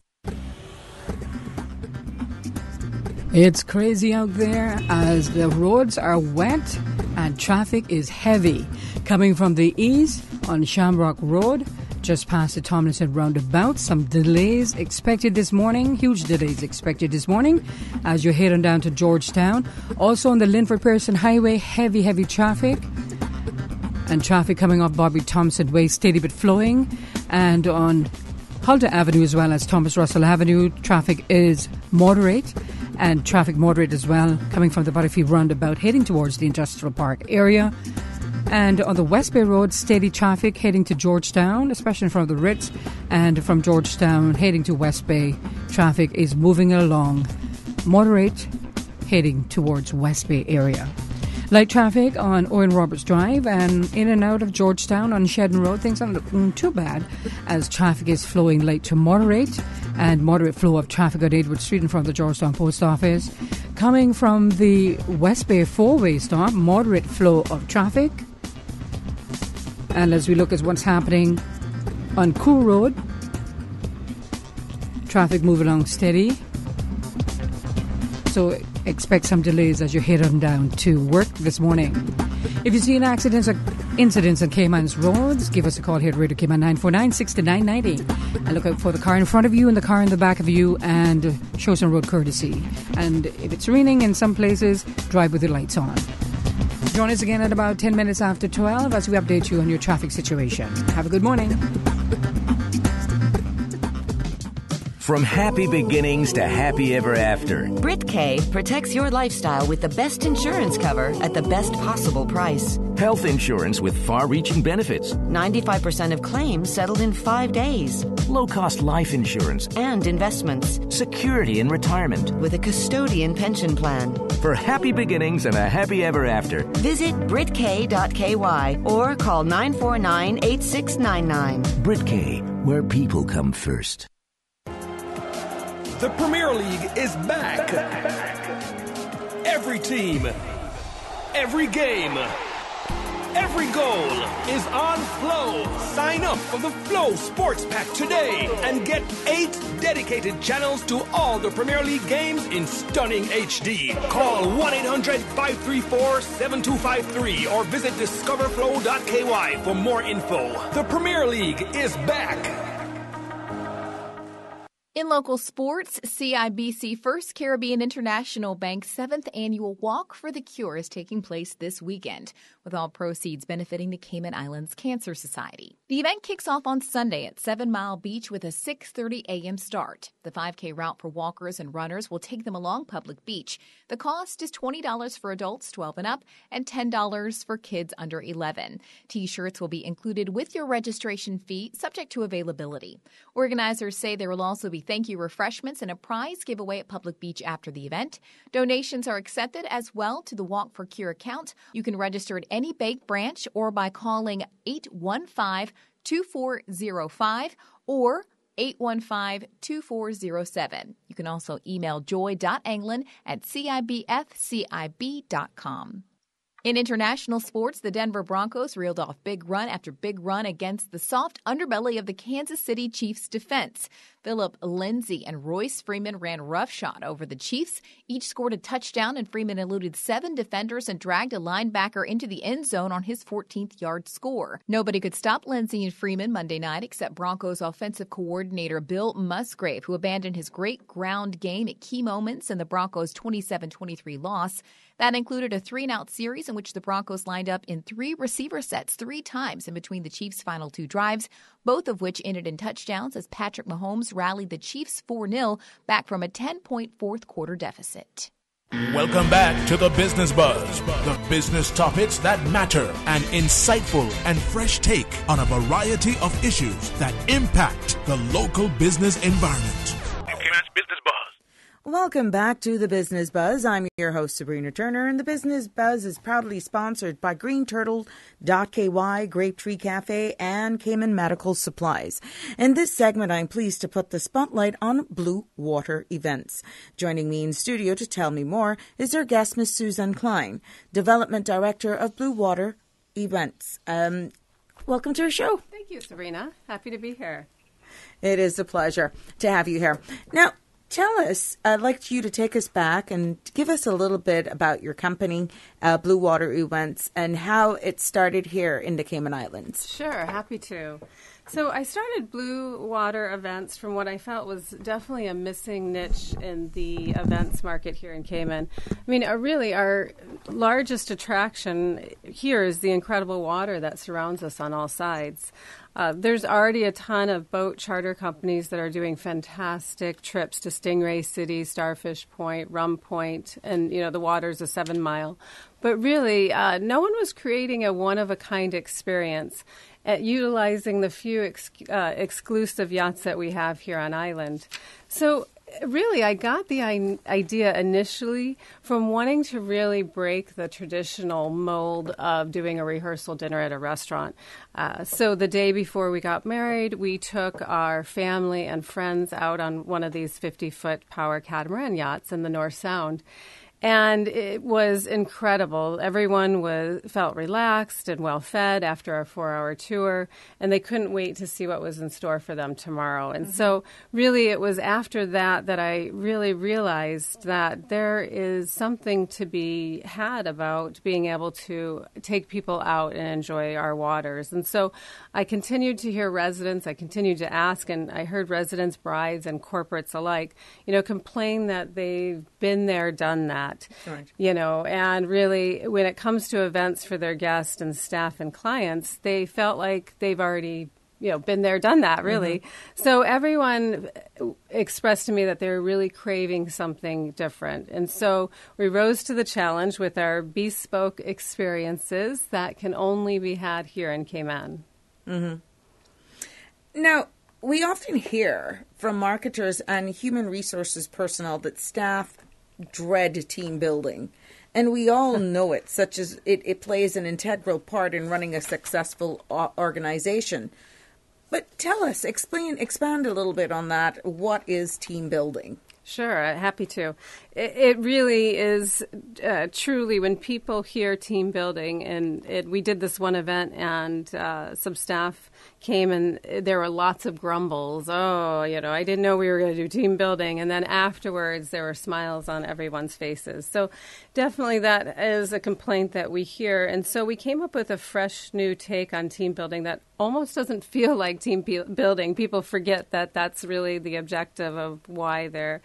It's crazy out there as the roads are wet and traffic is heavy. Coming from the east on Shamrock Road, just past the Tomlinson roundabout, some delays expected this morning, huge delays expected this morning as you're heading down to Georgetown. Also on the Linford Pearson Highway, heavy traffic. And traffic coming off Bobby Thompson Way, steady but flowing. And on Huldah Avenue as well as Thomas Russell Avenue, traffic is moderate. And traffic moderate as well, coming from the Butterfield roundabout, heading towards the Industrial Park area. And on the West Bay Road, steady traffic heading to Georgetown, especially from the Ritz. And from Georgetown heading to West Bay, traffic is moving along. Moderate, heading towards West Bay area. Light traffic on Owen Roberts Drive and in and out of Georgetown on Shedden Road. Things aren't looking too bad as traffic is flowing light to moderate. And moderate flow of traffic on Edward Street in front of the Georgetown Post Office. Coming from the West Bay four-way stop, moderate flow of traffic. And as we look at what's happening on Cool Road, traffic moving along steady. So expect some delays as you head on down to work this morning. If you see an accident or incidents on Cayman's roads, give us a call here at Radio Cayman 949-6990 and look out for the car in front of you and the car in the back of you and show some road courtesy. And if it's raining in some places, drive with the lights on. Join us again at about 10 minutes after 12 as we update you on your traffic situation. Have a good morning. From happy beginnings to happy ever after. Brit K protects your lifestyle with the best insurance cover at the best possible price. Health insurance with far-reaching benefits. 95% of claims settled in 5 days. Low-cost life insurance. And investments. Security in retirement. With a custodian pension plan. For happy beginnings and a happy ever after. Visit BritK.ky or call 949-8699. BritK, where people come first. The Premier League is back. Every team, every game, every goal is on Flow. Sign up for the Flow Sports Pack today and get 8 dedicated channels to all the Premier League games in stunning HD. Call 1-800-534-7253 or visit discoverflow.ky for more info. The Premier League is back. In local sports, CIBC First Caribbean International Bank's 7th annual Walk for the Cure is taking place this weekend, with all proceeds benefiting the Cayman Islands Cancer Society. The event kicks off on Sunday at 7 Mile Beach with a 6:30 a.m. start. The 5K route for walkers and runners will take them along public beach. The cost is $20 for adults 12 and up and $10 for kids under 11. T-shirts will be included with your registration fee, subject to availability. Organizers say there will also be thank you refreshments and a prize giveaway at Public Beach after the event. Donations are accepted as well to the Walk for Cure account. You can register at any bank branch or by calling 815-2405 or 815-2407. You can also email joy.anglin@cibfcib.com. In international sports, the Denver Broncos reeled off big run after big run against the soft underbelly of the Kansas City Chiefs defense. Phillip Lindsay and Royce Freeman ran roughshod over the Chiefs. Each scored a touchdown, and Freeman eluded 7 defenders and dragged a linebacker into the end zone on his 14th-yard score. Nobody could stop Lindsay and Freeman Monday night except Broncos offensive coordinator Bill Musgrave, who abandoned his great ground game at key moments in the Broncos' 27-23 loss. That included a 3-and-out series in which the Broncos lined up in 3 receiver sets 3 times in between the Chiefs' final 2 drives, both of which ended in touchdowns as Patrick Mahomes rallied the Chiefs 4-0 back from a 10-point fourth-quarter deficit. Welcome back to the Business Buzz, the business topics that matter, an insightful and fresh take on a variety of issues that impact the local business environment. Business Buzz. Welcome back to the Business Buzz. I'm your host, Sabrina Turner, and the Business Buzz is proudly sponsored by greenturtle.ky, Grape Tree Cafe, and Cayman Medical Supplies. In this segment, I'm pleased to put the spotlight on Blue Water events. Joining me in studio to tell me more is our guest, Ms. Susan Klein, Development Director of Blue Water events. Welcome to our show. Thank you, Sabrina. Happy to be here. It is a pleasure to have you here. Now, tell us, I'd like you to take us back and give us a little bit about your company, Blue Water Events, and how it started here in the Cayman Islands. Sure, happy to. So I started Blue Water Events from what I felt was definitely a missing niche in the events market here in Cayman. I mean, really, our largest attraction here is the incredible water that surrounds us on all sides. There's already a ton of boat charter companies that are doing fantastic trips to Stingray City, Starfish Point, Rum Point, and, you know, the water's a 7 mile. But really, no one was creating a one-of-a-kind experience at utilizing the few exclusive yachts that we have here on island. So really, I got the idea initially from wanting to really break the traditional mold of doing a rehearsal dinner at a restaurant. So the day before we got married, we took our family and friends out on one of these 50-foot power catamaran yachts in the North Sound. And it was incredible. Everyone felt relaxed and well-fed after our 4-hour tour, and they couldn't wait to see what was in store for them tomorrow. And so really it was after that that I really realized that there is something to be had about being able to take people out and enjoy our waters. And so I continued to hear residents, I continued to ask, and I heard residents, brides, and corporates alike, you know, complain that they've been there, done that. Right. You know, and really when it comes to events for their guests and staff and clients, they felt like they've already been there, done that, really. So everyone expressed to me that they were really craving something different. And so we rose to the challenge with our bespoke experiences that can only be had here in Cayman. Now, we often hear from marketers and human resources personnel that staff dread team building. And we all know it, such as it plays an integral part in running a successful organization. But tell us, expand a little bit on that. What is team building? Sure, happy to. It really is truly when people hear team building, and we did this one event, and some staff came, and there were lots of grumbles. Oh, I didn't know we were going to do team building. And then afterwards, there were smiles on everyone's faces. So definitely that is a complaint that we hear. And so we came up with a fresh new take on team building that almost doesn't feel like team building. People forget that that's really the objective of why they're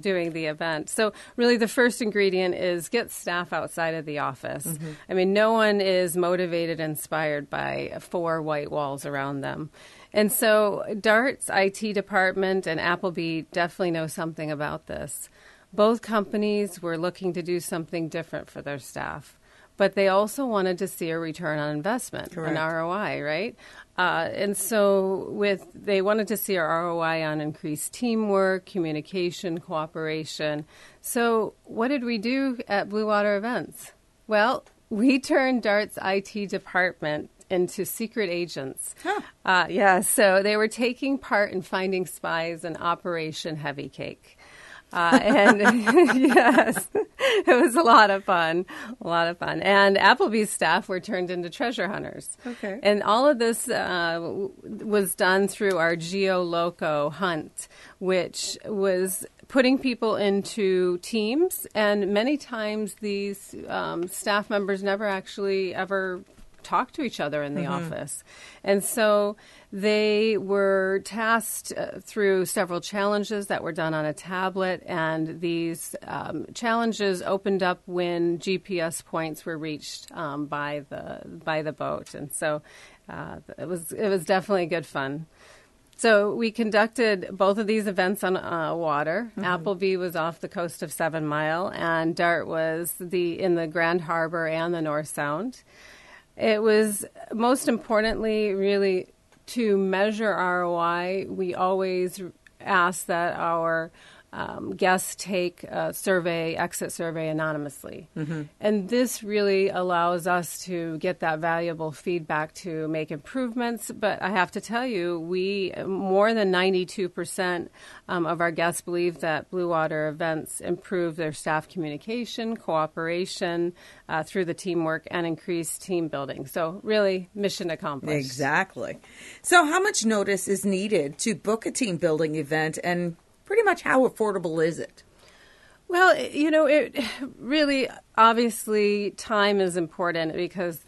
doing the event. So really the first ingredient is get staff outside of the office. I mean, no one is motivated, inspired by 4 white walls around them. And so DART's IT department and Appleby definitely know something about this. Both companies were looking to do something different for their staff, but they also wanted to see a return on investment, an ROI, right? And so they wanted to see our ROI on increased teamwork, communication, cooperation. So what did we do at Blue Water Events? Well, we turned DART's IT department into secret agents. So they were taking part in finding spies in Operation Heavy Cake. And yes, it was a lot of fun. And Applebee's staff were turned into treasure hunters. Okay. And all of this was done through our Geoloco hunt, which was putting people into teams. And many times these staff members never actually ever talk to each other in the office. And so they were tasked through several challenges that were done on a tablet, and these challenges opened up when GPS points were reached by the boat. And so it was definitely good fun. So we conducted both of these events on water. Appleby was off the coast of 7 Mile, and DART was in the Grand Harbor and the North Sound. It was, most importantly, really to measure ROI. We always ask that our guests take a exit survey anonymously. And this really allows us to get that valuable feedback to make improvements. But I have to tell you, more than 92% of our guests believe that Blue Water Events improve their staff communication, cooperation through the teamwork, and increased team building. So really, mission accomplished. Exactly. So how much notice is needed to book a team building event, and pretty much how affordable is it? Well, it really, obviously, time is important because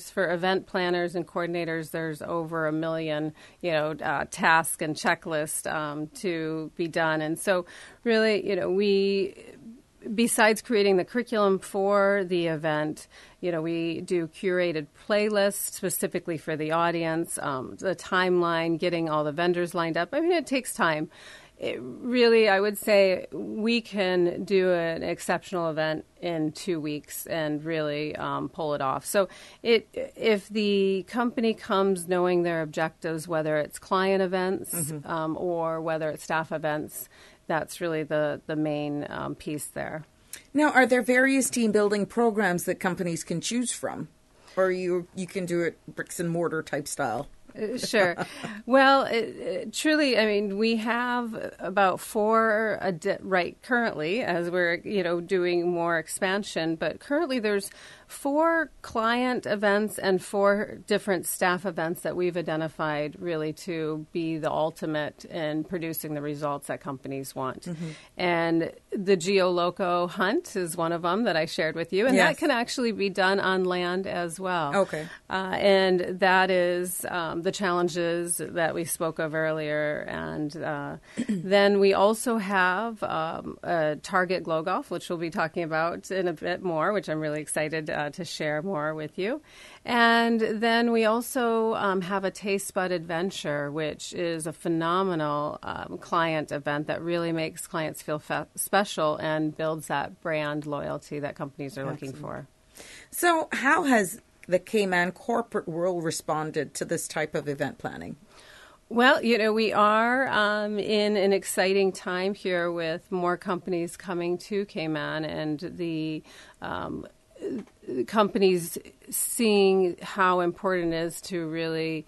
for event planners and coordinators, there's over 1 million, tasks and checklists to be done. And so really, besides creating the curriculum for the event, we do curated playlists specifically for the audience, the timeline, getting all the vendors lined up. I mean, it takes time. Really, I would say we can do an exceptional event in 2 weeks and really pull it off. So if the company comes knowing their objectives, whether it's client events or whether it's staff events, that's really the main piece there. Now, are there various team building programs that companies can choose from? Or you can do it bricks and mortar type style? Sure. Well, truly, I mean, we have about 4 right currently as we're, doing more expansion. But currently there's 4 client events and 4 different staff events that we've identified really to be the ultimate in producing the results that companies want. And the Geoloco hunt is one of them that I shared with you. And that can actually be done on land as well. Okay. And that is the challenges that we spoke of earlier. And then we also have a Target Glow Golf, which we'll be talking about in a bit more, which I'm really excited to share more with you. And then we also have a Taste Bud Adventure, which is a phenomenal client event that really makes clients feel special and builds that brand loyalty that companies are looking for. So how has the Cayman corporate world responded to this type of event planning? Well, we are in an exciting time here with more companies coming to Cayman, and the companies seeing how important it is to really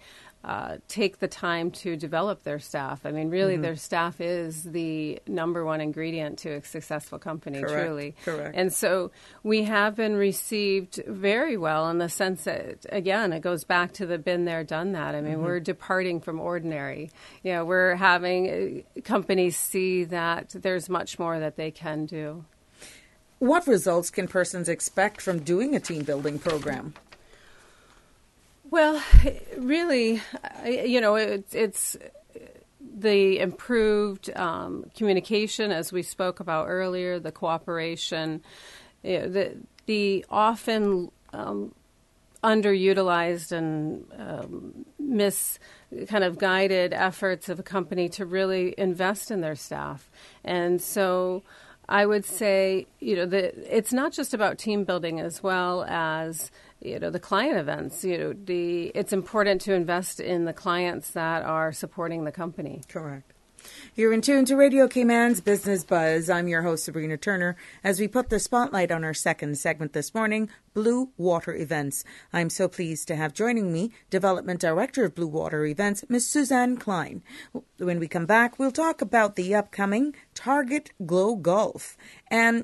take the time to develop their staff. I mean, really, their staff is the number one ingredient to a successful company, truly. Correct. And so we have been received very well in the sense that, again, it goes back to the been there, done that. I mean, we're departing from ordinary. We're having companies see that there's much more that they can do. What results can persons expect from doing a team building program? Well, really, it's the improved communication, as we spoke about earlier, the cooperation, the often underutilized and kind of guided efforts of a company to really invest in their staff. And so I would say, it's not just about team building as well as the client events. It's important to invest in the clients that are supporting the company. Correct. You're in tune to Radio Cayman's Business Buzz. I'm your host, Sabrina Turner, as we put the spotlight on our second segment this morning, Blue Water Events. I'm so pleased to have joining me Development Director of Blue Water Events, Ms. Suzanne Klein. When we come back, we'll talk about the upcoming Target Glow Golf and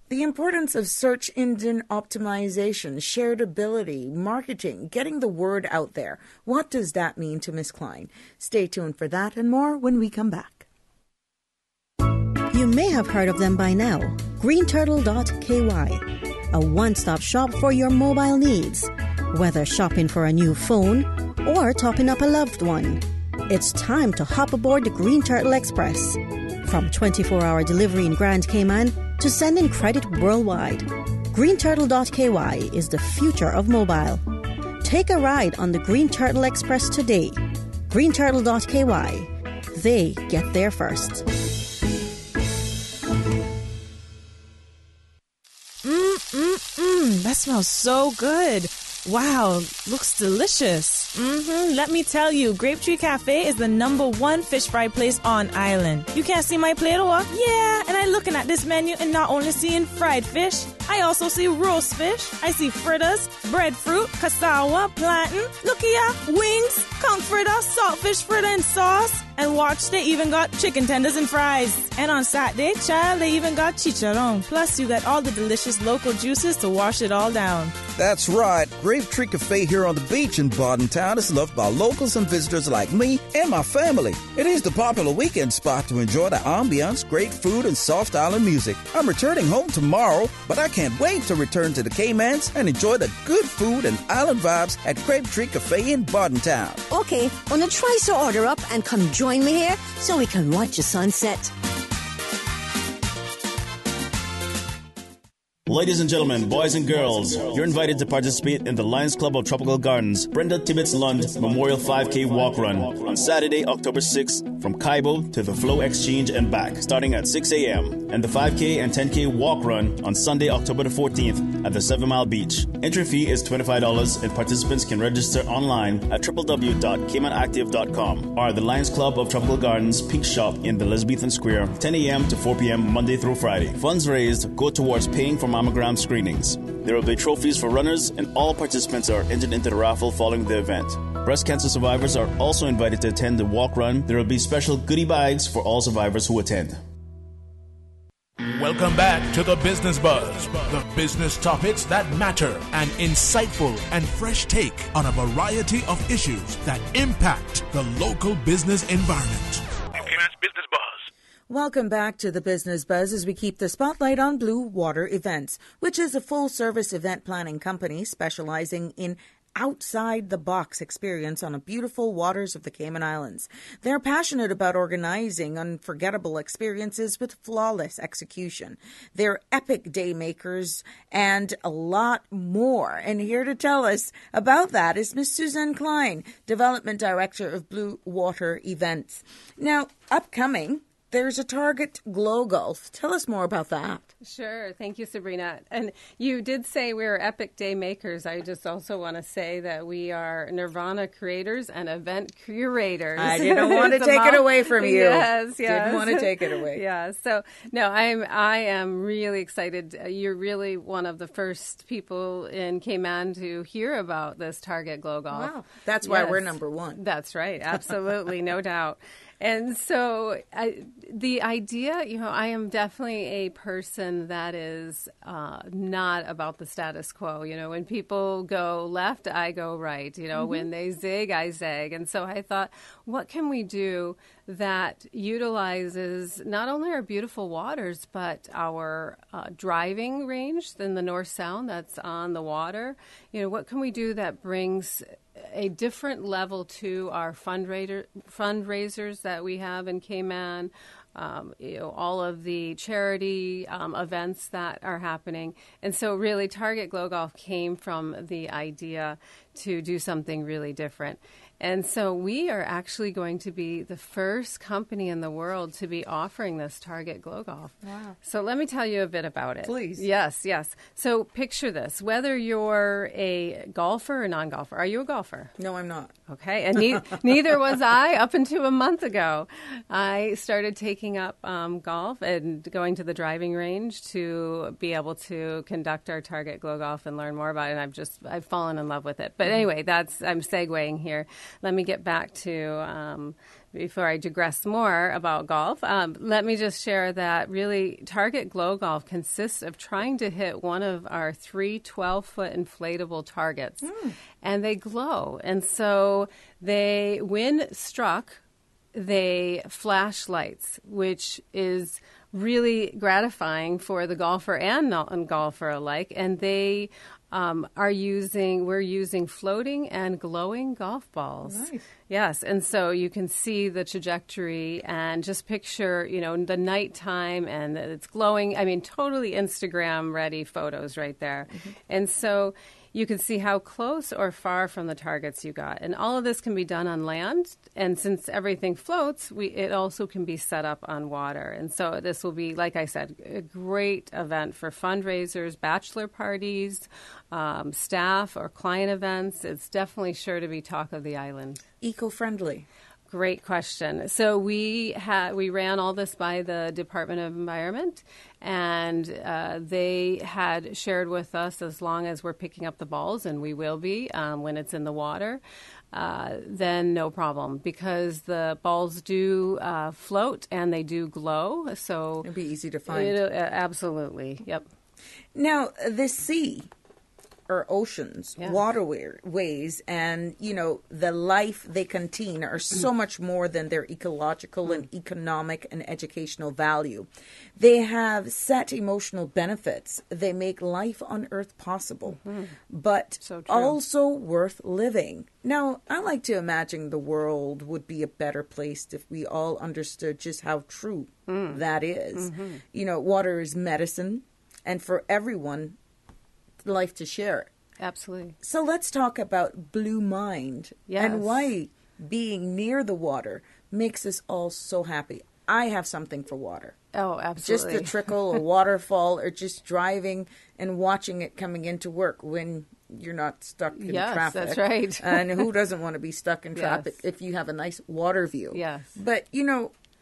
the importance of search engine optimization, shareability, marketing, getting the word out there. What does that mean to Ms. Klein? Stay tuned for that and more when we come back. You may have heard of them by now. greenturtle.ky, a one-stop shop for your mobile needs. Whether shopping for a new phone or topping up a loved one, it's time to hop aboard the Green Turtle Express. From 24-hour delivery in Grand Cayman to sending credit worldwide, greenturtle.ky is the future of mobile. Take a ride on the Green Turtle Express today. greenturtle.ky. They get there first. That smells so good. Wow, looks delicious. Let me tell you, Grapetree Cafe is the #1 fish fry place on island. You can't see my plate, or? Yeah, and I'm looking at this menu and not only seeing fried fish, I also see roast fish. I see fritters, breadfruit, cassava, plantain, look here, wings, conch fritter, saltfish fritter and sauce. And watch, they even got chicken tenders and fries. And on Saturday, child, they even got chicharron. Plus, you got all the delicious local juices to wash it all down. That's right. Grapetree Cafe here on the beach in Bordentown is loved by locals and visitors like me and my family. It is the popular weekend spot to enjoy the ambiance, great food, and soft island music. I'm returning home tomorrow, but I can't wait to return to the Caymans and enjoy the good food and island vibes at Grapetree Cafe in Bordentown. Okay, wanna try to order up and come join me here so we can watch the sunset. Ladies and gentlemen, boys and girls, you're invited to participate in the Lions Club of Tropical Gardens Brenda Tibbetts Lund Memorial 5K Walk Run on Saturday, October 6th from Cayman to the Flow Exchange and back, starting at 6 a.m. and the 5K and 10K Walk Run on Sunday, October the 14th at the 7 Mile Beach. Entry fee is $25 and participants can register online at www.caymanactive.com or the Lions Club of Tropical Gardens Pink Shop in the Elizabethan Square, 10 a.m. to 4 p.m. Monday through Friday. Funds raised go towards paying for mammogram screenings. There will be trophies for runners, and all participants are entered into the raffle following the event. Breast cancer survivors are also invited to attend the walk run. There will be special goodie bags for all survivors who attend. Welcome back to the Business Buzz, the business topics that matter, an insightful and fresh take on a variety of issues that impact the local business environment. Business Buzz. Welcome back to the Business Buzz as we keep the spotlight on Blue Water Events, which is a full-service event planning company specializing in outside-the-box experience on the beautiful waters of the Cayman Islands. They're passionate about organizing unforgettable experiences with flawless execution. They're epic day makers and a lot more. And here to tell us about that is Miss Suzanne Klein, Development Director of Blue Water Events. Now, upcoming, there's a Target Glow Golf. Tell us more about that. Sure. Thank you, Sabrina. And you did say we're epic day makers. I just also want to say that we are Nirvana creators and event curators. I didn't want to take it away from you. Yes. Didn't want to take it away. Yeah. So, no, I am really excited. You're really one of the first people in Cayman to hear about this Target Glow Golf. Wow. That's why we're number one. That's right. Absolutely. No doubt. And so the idea, I am definitely a person that is not about the status quo. When people go left, I go right. When they zig, I zag. And so I thought, what can we do that utilizes not only our beautiful waters, but our driving range in the North Sound that's on the water? What can we do that brings a different level to our fundraisers that we have in Cayman, all of the charity events that are happening. And so really Target Glow Golf came from the idea to do something really different. And so we are actually going to be the first company in the world to be offering this Target Glow Golf. Wow. So let me tell you a bit about it. Please. Yes. So picture this. Whether you're a golfer or non-golfer. Are you a golfer? No, I'm not. Okay. And neither was I up until a month ago. I started taking up golf and going to the driving range to be able to conduct our Target Glow Golf and learn more about it. And I've fallen in love with it. But anyway, I'm segueing here. Let me get back to, before I digress more about golf, let me just share that really Target Glow Golf consists of trying to hit one of our 3 12-foot inflatable targets, and they glow. And so when struck, they flash lights, which is really gratifying for the golfer and non-golfer alike, and they we're using floating and glowing golf balls. Nice. Yes, and so you can see the trajectory and just picture, the nighttime and it's glowing. I mean, totally Instagram-ready photos right there. Mm-hmm. And so you can see how close or far from the targets you got. And all of this can be done on land. And since everything floats, it also can be set up on water. And so this will be, like I said, a great event for fundraisers, bachelor parties, staff or client events. It's definitely sure to be talk of the island. Eco-friendly. Great question. So we ran all this by the Department of Environment, and they had shared with us, as long as we're picking up the balls, and we will be when it's in the water, then no problem, because the balls do float and they do glow. So it'll be easy to find. Absolutely. Yep. Now, the sea, or oceans, waterways, and, the life they contain are so much more than their ecological and economic and educational value. They have set emotional benefits. They make life on Earth possible, but also worth living. Now, I like to imagine the world would be a better place if we all understood just how true that is. Water is medicine, and for everyone, life to share it. Absolutely. So let's talk about Blue Mind and why being near the water makes us all so happy. I have something for water. Oh, absolutely. Just a trickle, a waterfall, or just driving and watching it coming into work when you're not stuck in traffic. Yes, that's right. And who doesn't want to be stuck in traffic if you have a nice water view? Yes. But,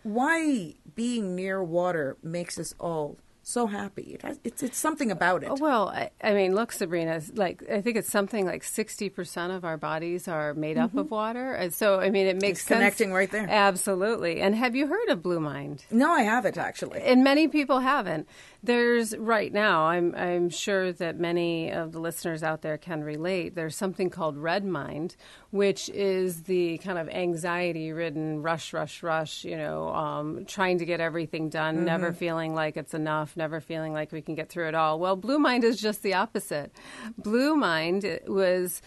why being near water makes us all so happy. It's something about it. Well, I mean, look, Sabrina, I think it's something like 60% of our bodies are made up of water. And so, I mean, it makes sense. Connecting right there. Absolutely. And have you heard of Blue Mind? No, I haven't, actually. And many people haven't. There's right now, I'm sure that many of the listeners out there can relate. There's something called Red Mind, which is the kind of anxiety-ridden rush, trying to get everything done, never feeling like it's enough, never feeling like we can get through it all. Well, Blue Mind is just the opposite. Blue Mind was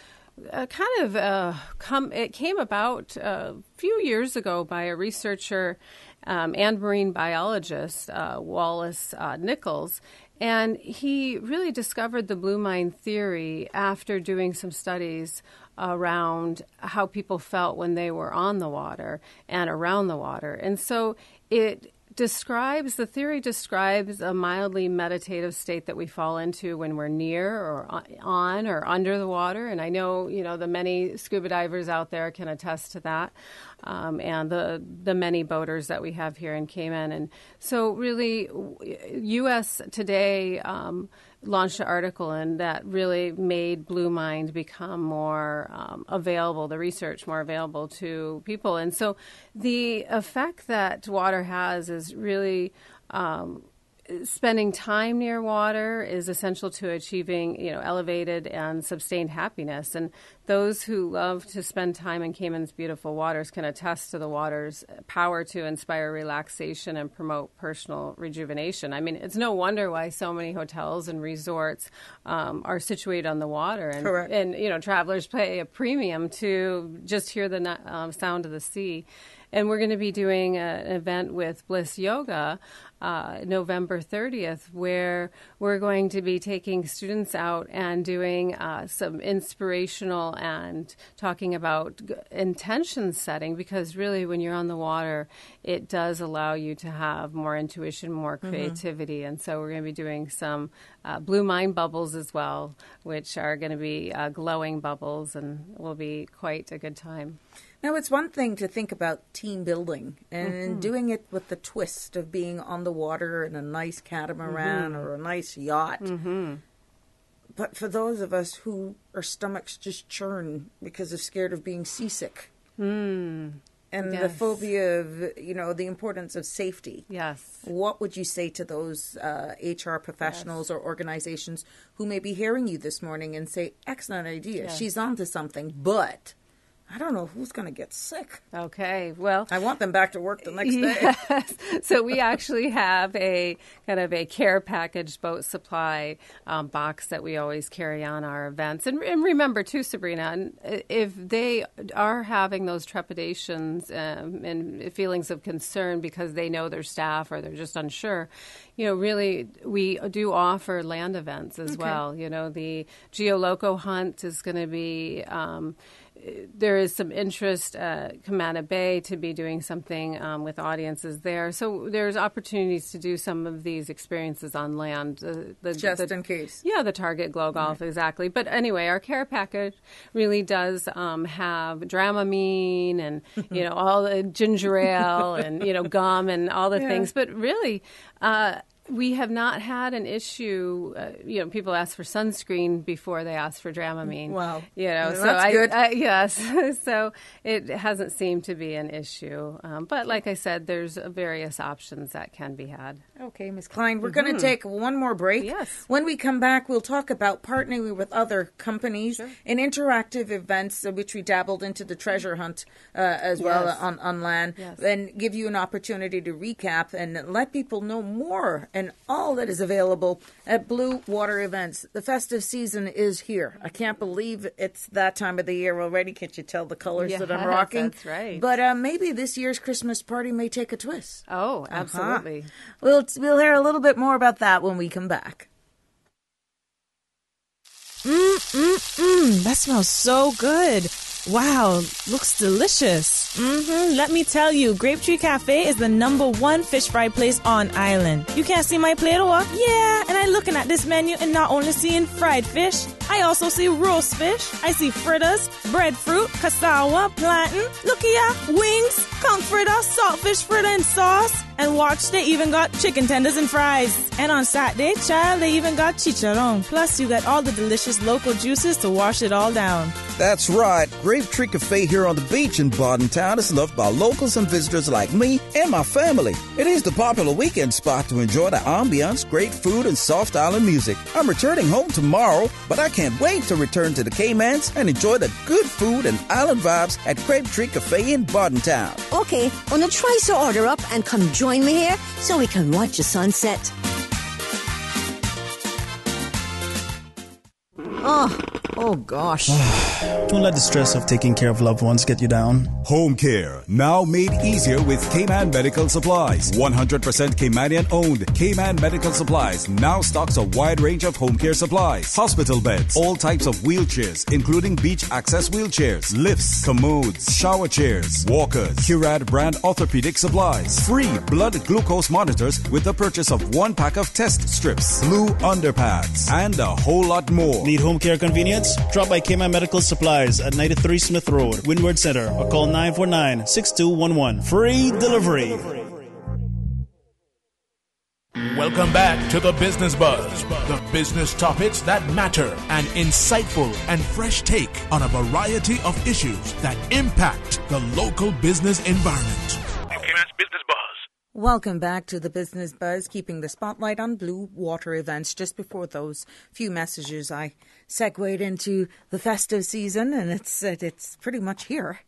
It came about a few years ago by a researcher and marine biologist, Wallace Nichols. And he really discovered the blue mine theory after doing some studies around how people felt when they were on the water and around the water. And so the theory describes a mildly meditative state that we fall into when we're near or on or under the water. And I know, the many scuba divers out there can attest to that, and the many boaters that we have here in Cayman. And so really, U.S. Today launched an article and that really made Blue Mind become more available, the research more available to people. And so the effect that water has is really spending time near water is essential to achieving, elevated and sustained happiness. And those who love to spend time in Cayman's beautiful waters can attest to the water's power to inspire relaxation and promote personal rejuvenation. I mean, it's no wonder why so many hotels and resorts are situated on the water. And, Correct. And, travelers pay a premium to just hear the sound of the sea. And we're going to be doing an event with Bliss Yoga November 30th, where we're going to be taking students out and doing some inspirational and talking about intention setting, because really when you're on the water, it does allow you to have more intuition, more creativity. And so we're going to be doing some blue mind bubbles as well, which are going to be glowing bubbles, and will be quite a good time. Now, it's one thing to think about team building and doing it with the twist of being on the water in a nice catamaran or a nice yacht. But for those of us who our stomachs just churn because they're scared of being seasick and the phobia of, the importance of safety. Yes. What would you say to those HR professionals or organizations who may be hearing you this morning and say, excellent idea, she's onto something, but I don't know who's going to get sick. Okay, well, I want them back to work the next day. Yes. So we actually have a kind of a care package boat supply box that we always carry on our events. And remember, too, Sabrina, if they are having those trepidations and feelings of concern because they know their staff or they're just unsure, really we do offer land events as well. The Geoloco hunt is going to be there is some interest at Camana Bay to be doing something with audiences there. So there's opportunities to do some of these experiences on land. Just in case. Yeah, the Target Glow Golf, exactly. But anyway, our care package really does have Dramamine and, all the ginger ale and, gum and all the things. But really, we have not had an issue. People ask for sunscreen before they ask for Dramamine. Wow. So that's good. Yes. So it hasn't seemed to be an issue. But like I said, there's various options that can be had. Okay, Ms. Klein, we're going to take one more break. Yes. When we come back, we'll talk about partnering with other companies in interactive events, which we dabbled into the treasure hunt as well on land, and give you an opportunity to recap and let people know more and all that is available at Blue Water Events. The festive season is here. I can't believe it's that time of the year already. Can't you tell the colors that I'm rocking? That's right. But maybe this year's Christmas party may take a twist. Oh, absolutely. We'll hear a little bit more about that when we come back. That smells so good. Wow, looks delicious. Let me tell you, Grapetree Cafe is the #1 fish fry place on island. You can't see my plate, or? Yeah, and I'm looking at this menu and not only seeing fried fish, I also see roast fish, I see fritters, breadfruit, cassava, plantain, look here, wings, conch fritter, saltfish fritter and sauce, and watch, they even got chicken tenders and fries. And on Saturday, child, they even got chicharron. Plus, you got all the delicious local juices to wash it all down. That's right. Grapetree Cafe here on the beach in Town is loved by locals and visitors like me and my family. It is the popular weekend spot to enjoy the ambiance, great food, and soft island music. I'm returning home tomorrow, but I can't wait to return to the Caymans and enjoy the good food and island vibes at Grapetree Cafe in Town. Okay, wanna try to order up and come join me here so we can watch the sunset. Oh, Oh, gosh. Don't let the stress of taking care of loved ones get you down. Home care, now made easier with Cayman Medical Supplies. 100% Caymanian owned. Cayman Medical Supplies now stocks a wide range of home care supplies. Hospital beds, all types of wheelchairs, including beach access wheelchairs, lifts, commodes, shower chairs, walkers, Curad brand orthopedic supplies. Free blood glucose monitors with the purchase of 1 pack of test strips, blue underpads, and a whole lot more. Need home care convenience? Drop by Cayman Medical Supplies at 93 Smith Road, Windward Center, or call 949-6211. Free delivery. Welcome back to the Business Buzz, the business topics that matter, an insightful and fresh take on a variety of issues that impact the local business environment. Business Buzz. Welcome back to the Business Buzz, keeping the spotlight on blue water events. Just before those few messages, I segued into the festive season, and it's pretty much here.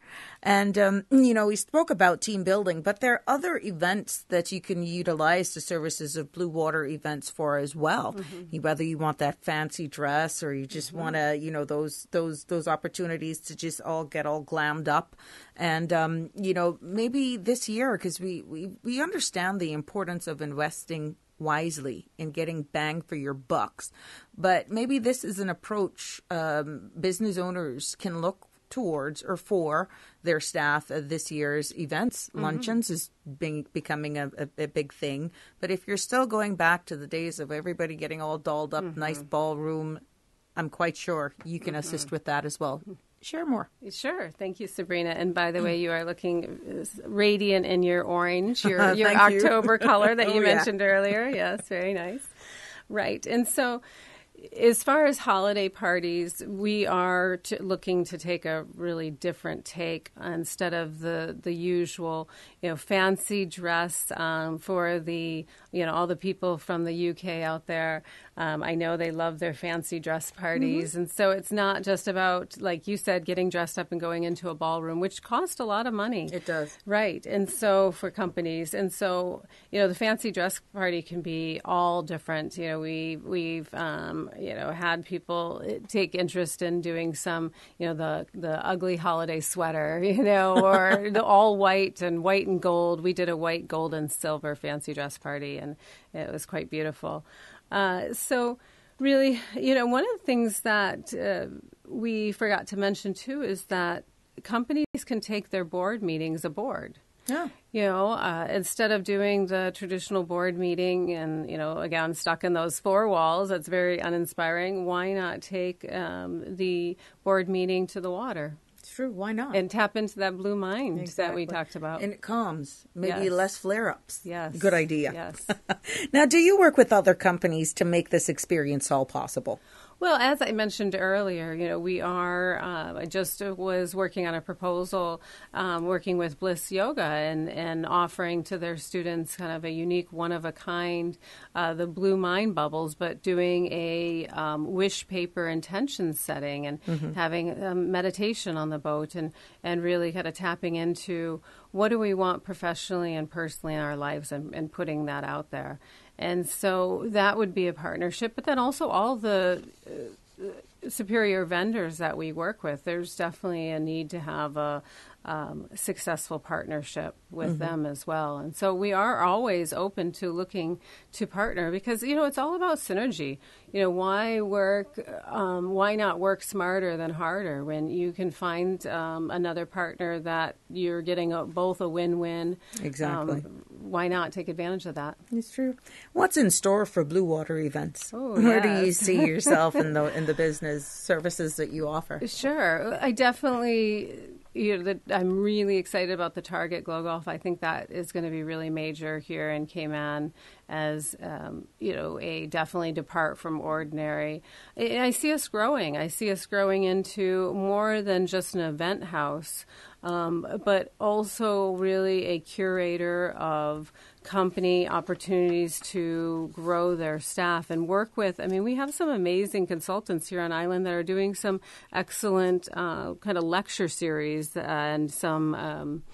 And, we spoke about team building, but there are other events that you can utilize the services of Blue Water events for as well. Mm-hmm. Whether you want that fancy dress or you just want to, those opportunities to just get all glammed up. And, maybe this year, because we understand the importance of investing wisely in getting bang for your bucks. But maybe this is an approach business owners can look towards or for their staff. This year's events. Luncheons is becoming a big thing. But if you're still going back to the days of everybody getting all dolled up, nice ballroom, I'm quite sure you can assist with that as well. Share more. Sure. Thank you, Sabrina. And by the way, you are looking radiant in your orange, your Thank October you. color that you mentioned earlier. Yes, very nice. Right. And so as far as holiday parties, we are looking to take a really different take instead of the usual, fancy dress for the, all the people from the UK out there. I know they love their fancy dress parties. And so it's not just about, like you said, getting dressed up and going into a ballroom, which costs a lot of money. It does. Right. And so for companies. And so, the fancy dress party can be all different. We've had people take interest in doing some, the ugly holiday sweater, or the all white and gold. We did a white, gold, and silver fancy dress party, and it was quite beautiful. So really, one of the things that we forgot to mention, too, is that companies can take their board meetings aboard. Yeah. Instead of doing the traditional board meeting and, again, stuck in those four walls, that's very uninspiring. Why not take the board meeting to the water? True. Why not? And tap into that blue mind that we talked about. And it calms. Maybe less flare-ups. Yes. Good idea. Yes. Now, do you work with other companies to make this experience all possible? Well, as I mentioned earlier, we are, I just was working on a proposal, working with Bliss Yoga and offering to their students kind of a unique one-of-a-kind, the Blue Mind Bubbles, but doing a wish paper intention setting and having meditation on the boat and really kind of tapping into what do we want professionally and personally in our lives and putting that out there. And so that would be a partnership, but then also all the superior vendors that we work with, there's definitely a need to have a successful partnership with them as well. And so we are always open to looking to partner because, it's all about synergy. Why not work smarter than harder when you can find another partner that you're getting both a win-win? Exactly. Why not take advantage of that? It's true. What's in store for Blue Water events? Oh, Where do you see yourself in the business services that you offer? Sure. I definitely... I'm really excited about the Target Glow Golf. I think that is going to be really major here in Cayman as, a definitely depart from ordinary. I see us growing. I see us growing into more than just an event house, but also really a curator of company opportunities to grow their staff and work with. We have some amazing consultants here on island that are doing some excellent kind of lecture series and some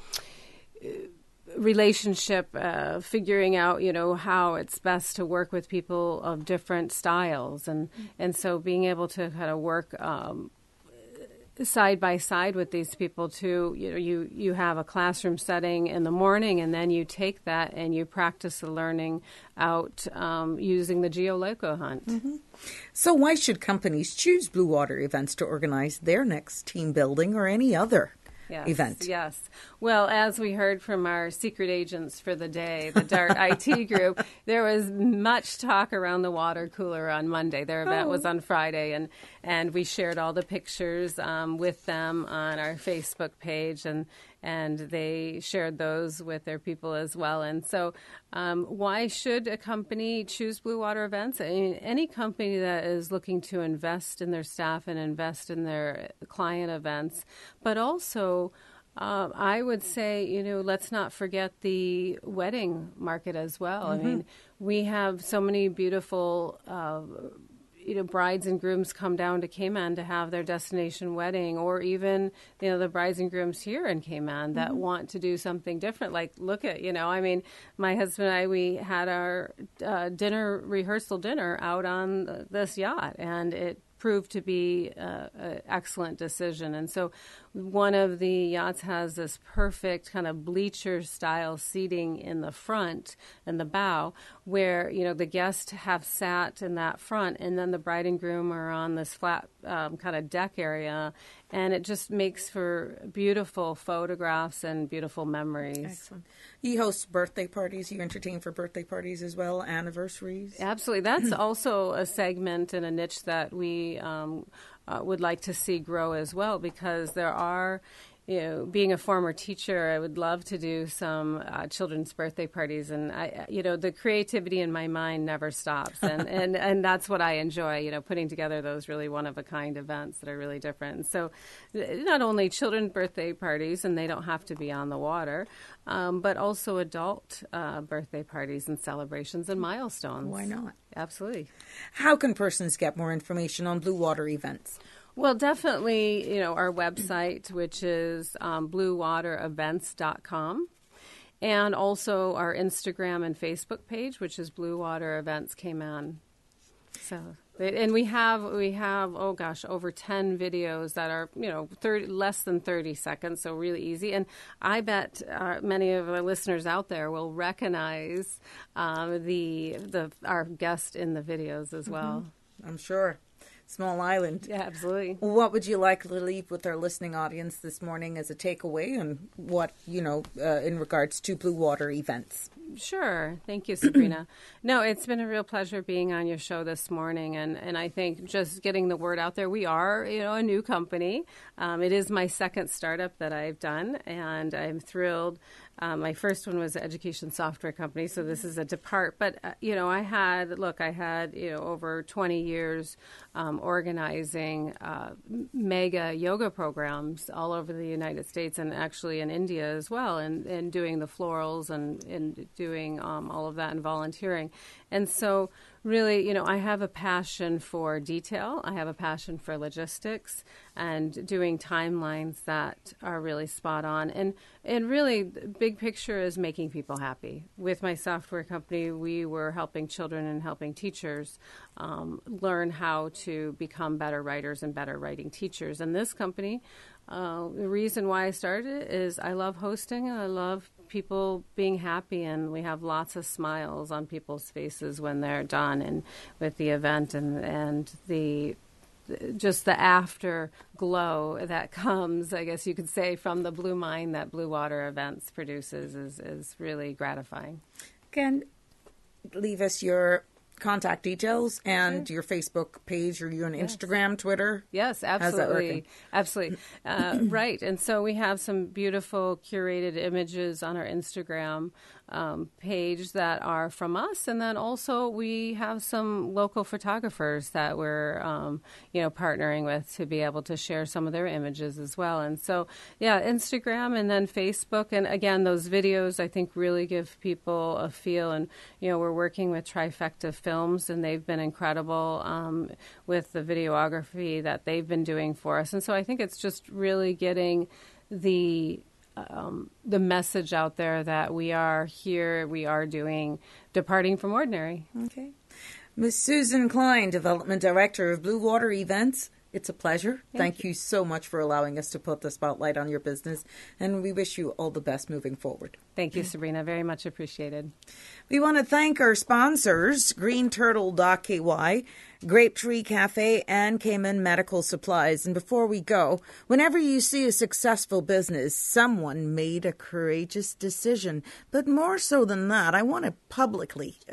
relationship, figuring out, how it's best to work with people of different styles. And so being able to kind of work side by side with these people too. You have a classroom setting in the morning, and then you take that and you practice the learning out using the geoloco hunt. Mm-hmm. So why should companies choose Blue Water Events to organize their next team building or any other event? Yes. Well, as we heard from our secret agents for the day, the DART IT group, there was much talk around the water cooler on Monday. Their event was on Friday, and we shared all the pictures with them on our Facebook page, and they shared those with their people as well. And so why should a company choose Blue Water Events? I mean, any company that is looking to invest in their staff and invest in their client events, but also I would say, let's not forget the wedding market as well. Mm-hmm. I mean, we have so many beautiful brides and grooms come down to Cayman to have their destination wedding, or even, the brides and grooms here in Cayman that want to do something different. Like, look at, my husband and I, we had our rehearsal dinner out on this yacht, and it proved to be an excellent decision. And so one of the yachts has this perfect kind of bleacher style seating in the front and the bow, where the guests have sat in that front, and then the bride and groom are on this flat kind of deck area, and it just makes for beautiful photographs and beautiful memories. Excellent. You host birthday parties. You entertain for birthday parties as well, anniversaries. Absolutely. That's also a segment and a niche that we would like to see grow as well, because there are, being a former teacher, I would love to do some children's birthday parties, and the creativity in my mind never stops, and that's what I enjoy, putting together those really one-of-a-kind events that are really different. And so not only children's birthday parties, and they don't have to be on the water, but also adult birthday parties and celebrations and milestones. Why not? Absolutely. How can persons get more information on Blue Water Events? Well, definitely, our website, which is bluewaterevents.com, and also our Instagram and Facebook page, which is Blue Water Events Cayman. So, and we have over 10 videos that are less than 30 seconds, so really easy. And I bet many of our listeners out there will recognize our guest in the videos as well. I'm sure. Small island. Yeah, absolutely. What would you like to leave with our listening audience this morning as a takeaway, and what, in regards to Blue Water Events? Sure. Thank you, Sabrina. No, it's been a real pleasure being on your show this morning, and I think just getting the word out there. We are, a new company. It is my second startup that I've done, and I'm thrilled. My first one was an education software company, so this is a depart. But, I had over 20 years organizing mega yoga programs all over the United States, and actually in India as well, and doing the florals and doing all of that and volunteering. And so really, I have a passion for detail. I have a passion for logistics and doing timelines that are really spot on. And really, the big picture is making people happy. With my software company, we were helping children and helping teachers learn how to become better writers and better writing teachers. And this company, the reason why I started it is I love hosting, and I love people being happy, and we have lots of smiles on people's faces when they're done and with the event, and the afterglow that comes, I guess you could say, from the blue mind that Blue Water Events produces is really gratifying. Again, leave us your contact details and your Facebook page, or you on Instagram, Twitter. Yes, absolutely. Absolutely. Right. And so we have some beautiful curated images on our Instagram page that are from us. And then also we have some local photographers that we're, partnering with to be able to share some of their images as well. And so, Instagram and then Facebook. And again, those videos, I think, really give people a feel. And, we're working with Trifecta Films, and they've been incredible with the videography that they've been doing for us. And so I think it's just really getting the the message out there that we are here, we are doing, departing from ordinary. Okay. Ms. Susan Klein, Development Director of Blue Water Events. It's a pleasure. Thank you so much for allowing us to put the spotlight on your business, and we wish you all the best moving forward. Thank you, Sabrina. Very much appreciated. We want to thank our sponsors, greenturtle.ky, Grape Tree Cafe, and Cayman Medical Supplies. And before we go, whenever you see a successful business, someone made a courageous decision. But more so than that, I want to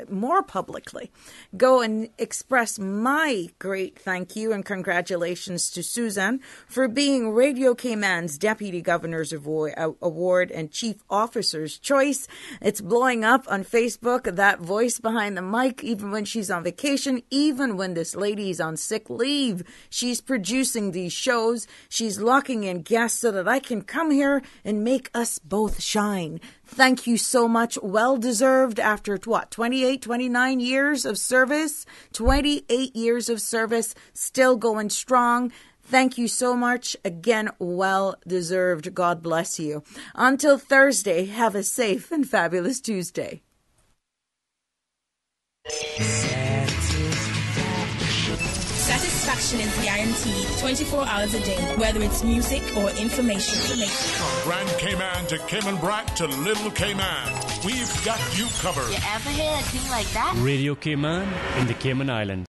more publicly, go and express my great thank you and congratulations to Susan for being Radio Cayman's Deputy Governor's Award and Chief Officer's Choice. It's blowing up on Facebook, that voice behind the mic, even when she's on vacation, even when this lady's on sick leave. She's producing these shows. She's locking in guests so that I can come here and make us both shine. Thank you so much. Well deserved after 29 years of service? 28 years of service, still going strong. Thank you so much. Again, well deserved. God bless you. Until Thursday, have a safe and fabulous Tuesday. Satisfaction is guaranteed 24 hours a day, whether it's music or information. From Grand Cayman to Cayman Brac to Little Cayman, we've got you covered. You ever hear a thing like that? Radio Cayman in the Cayman Islands.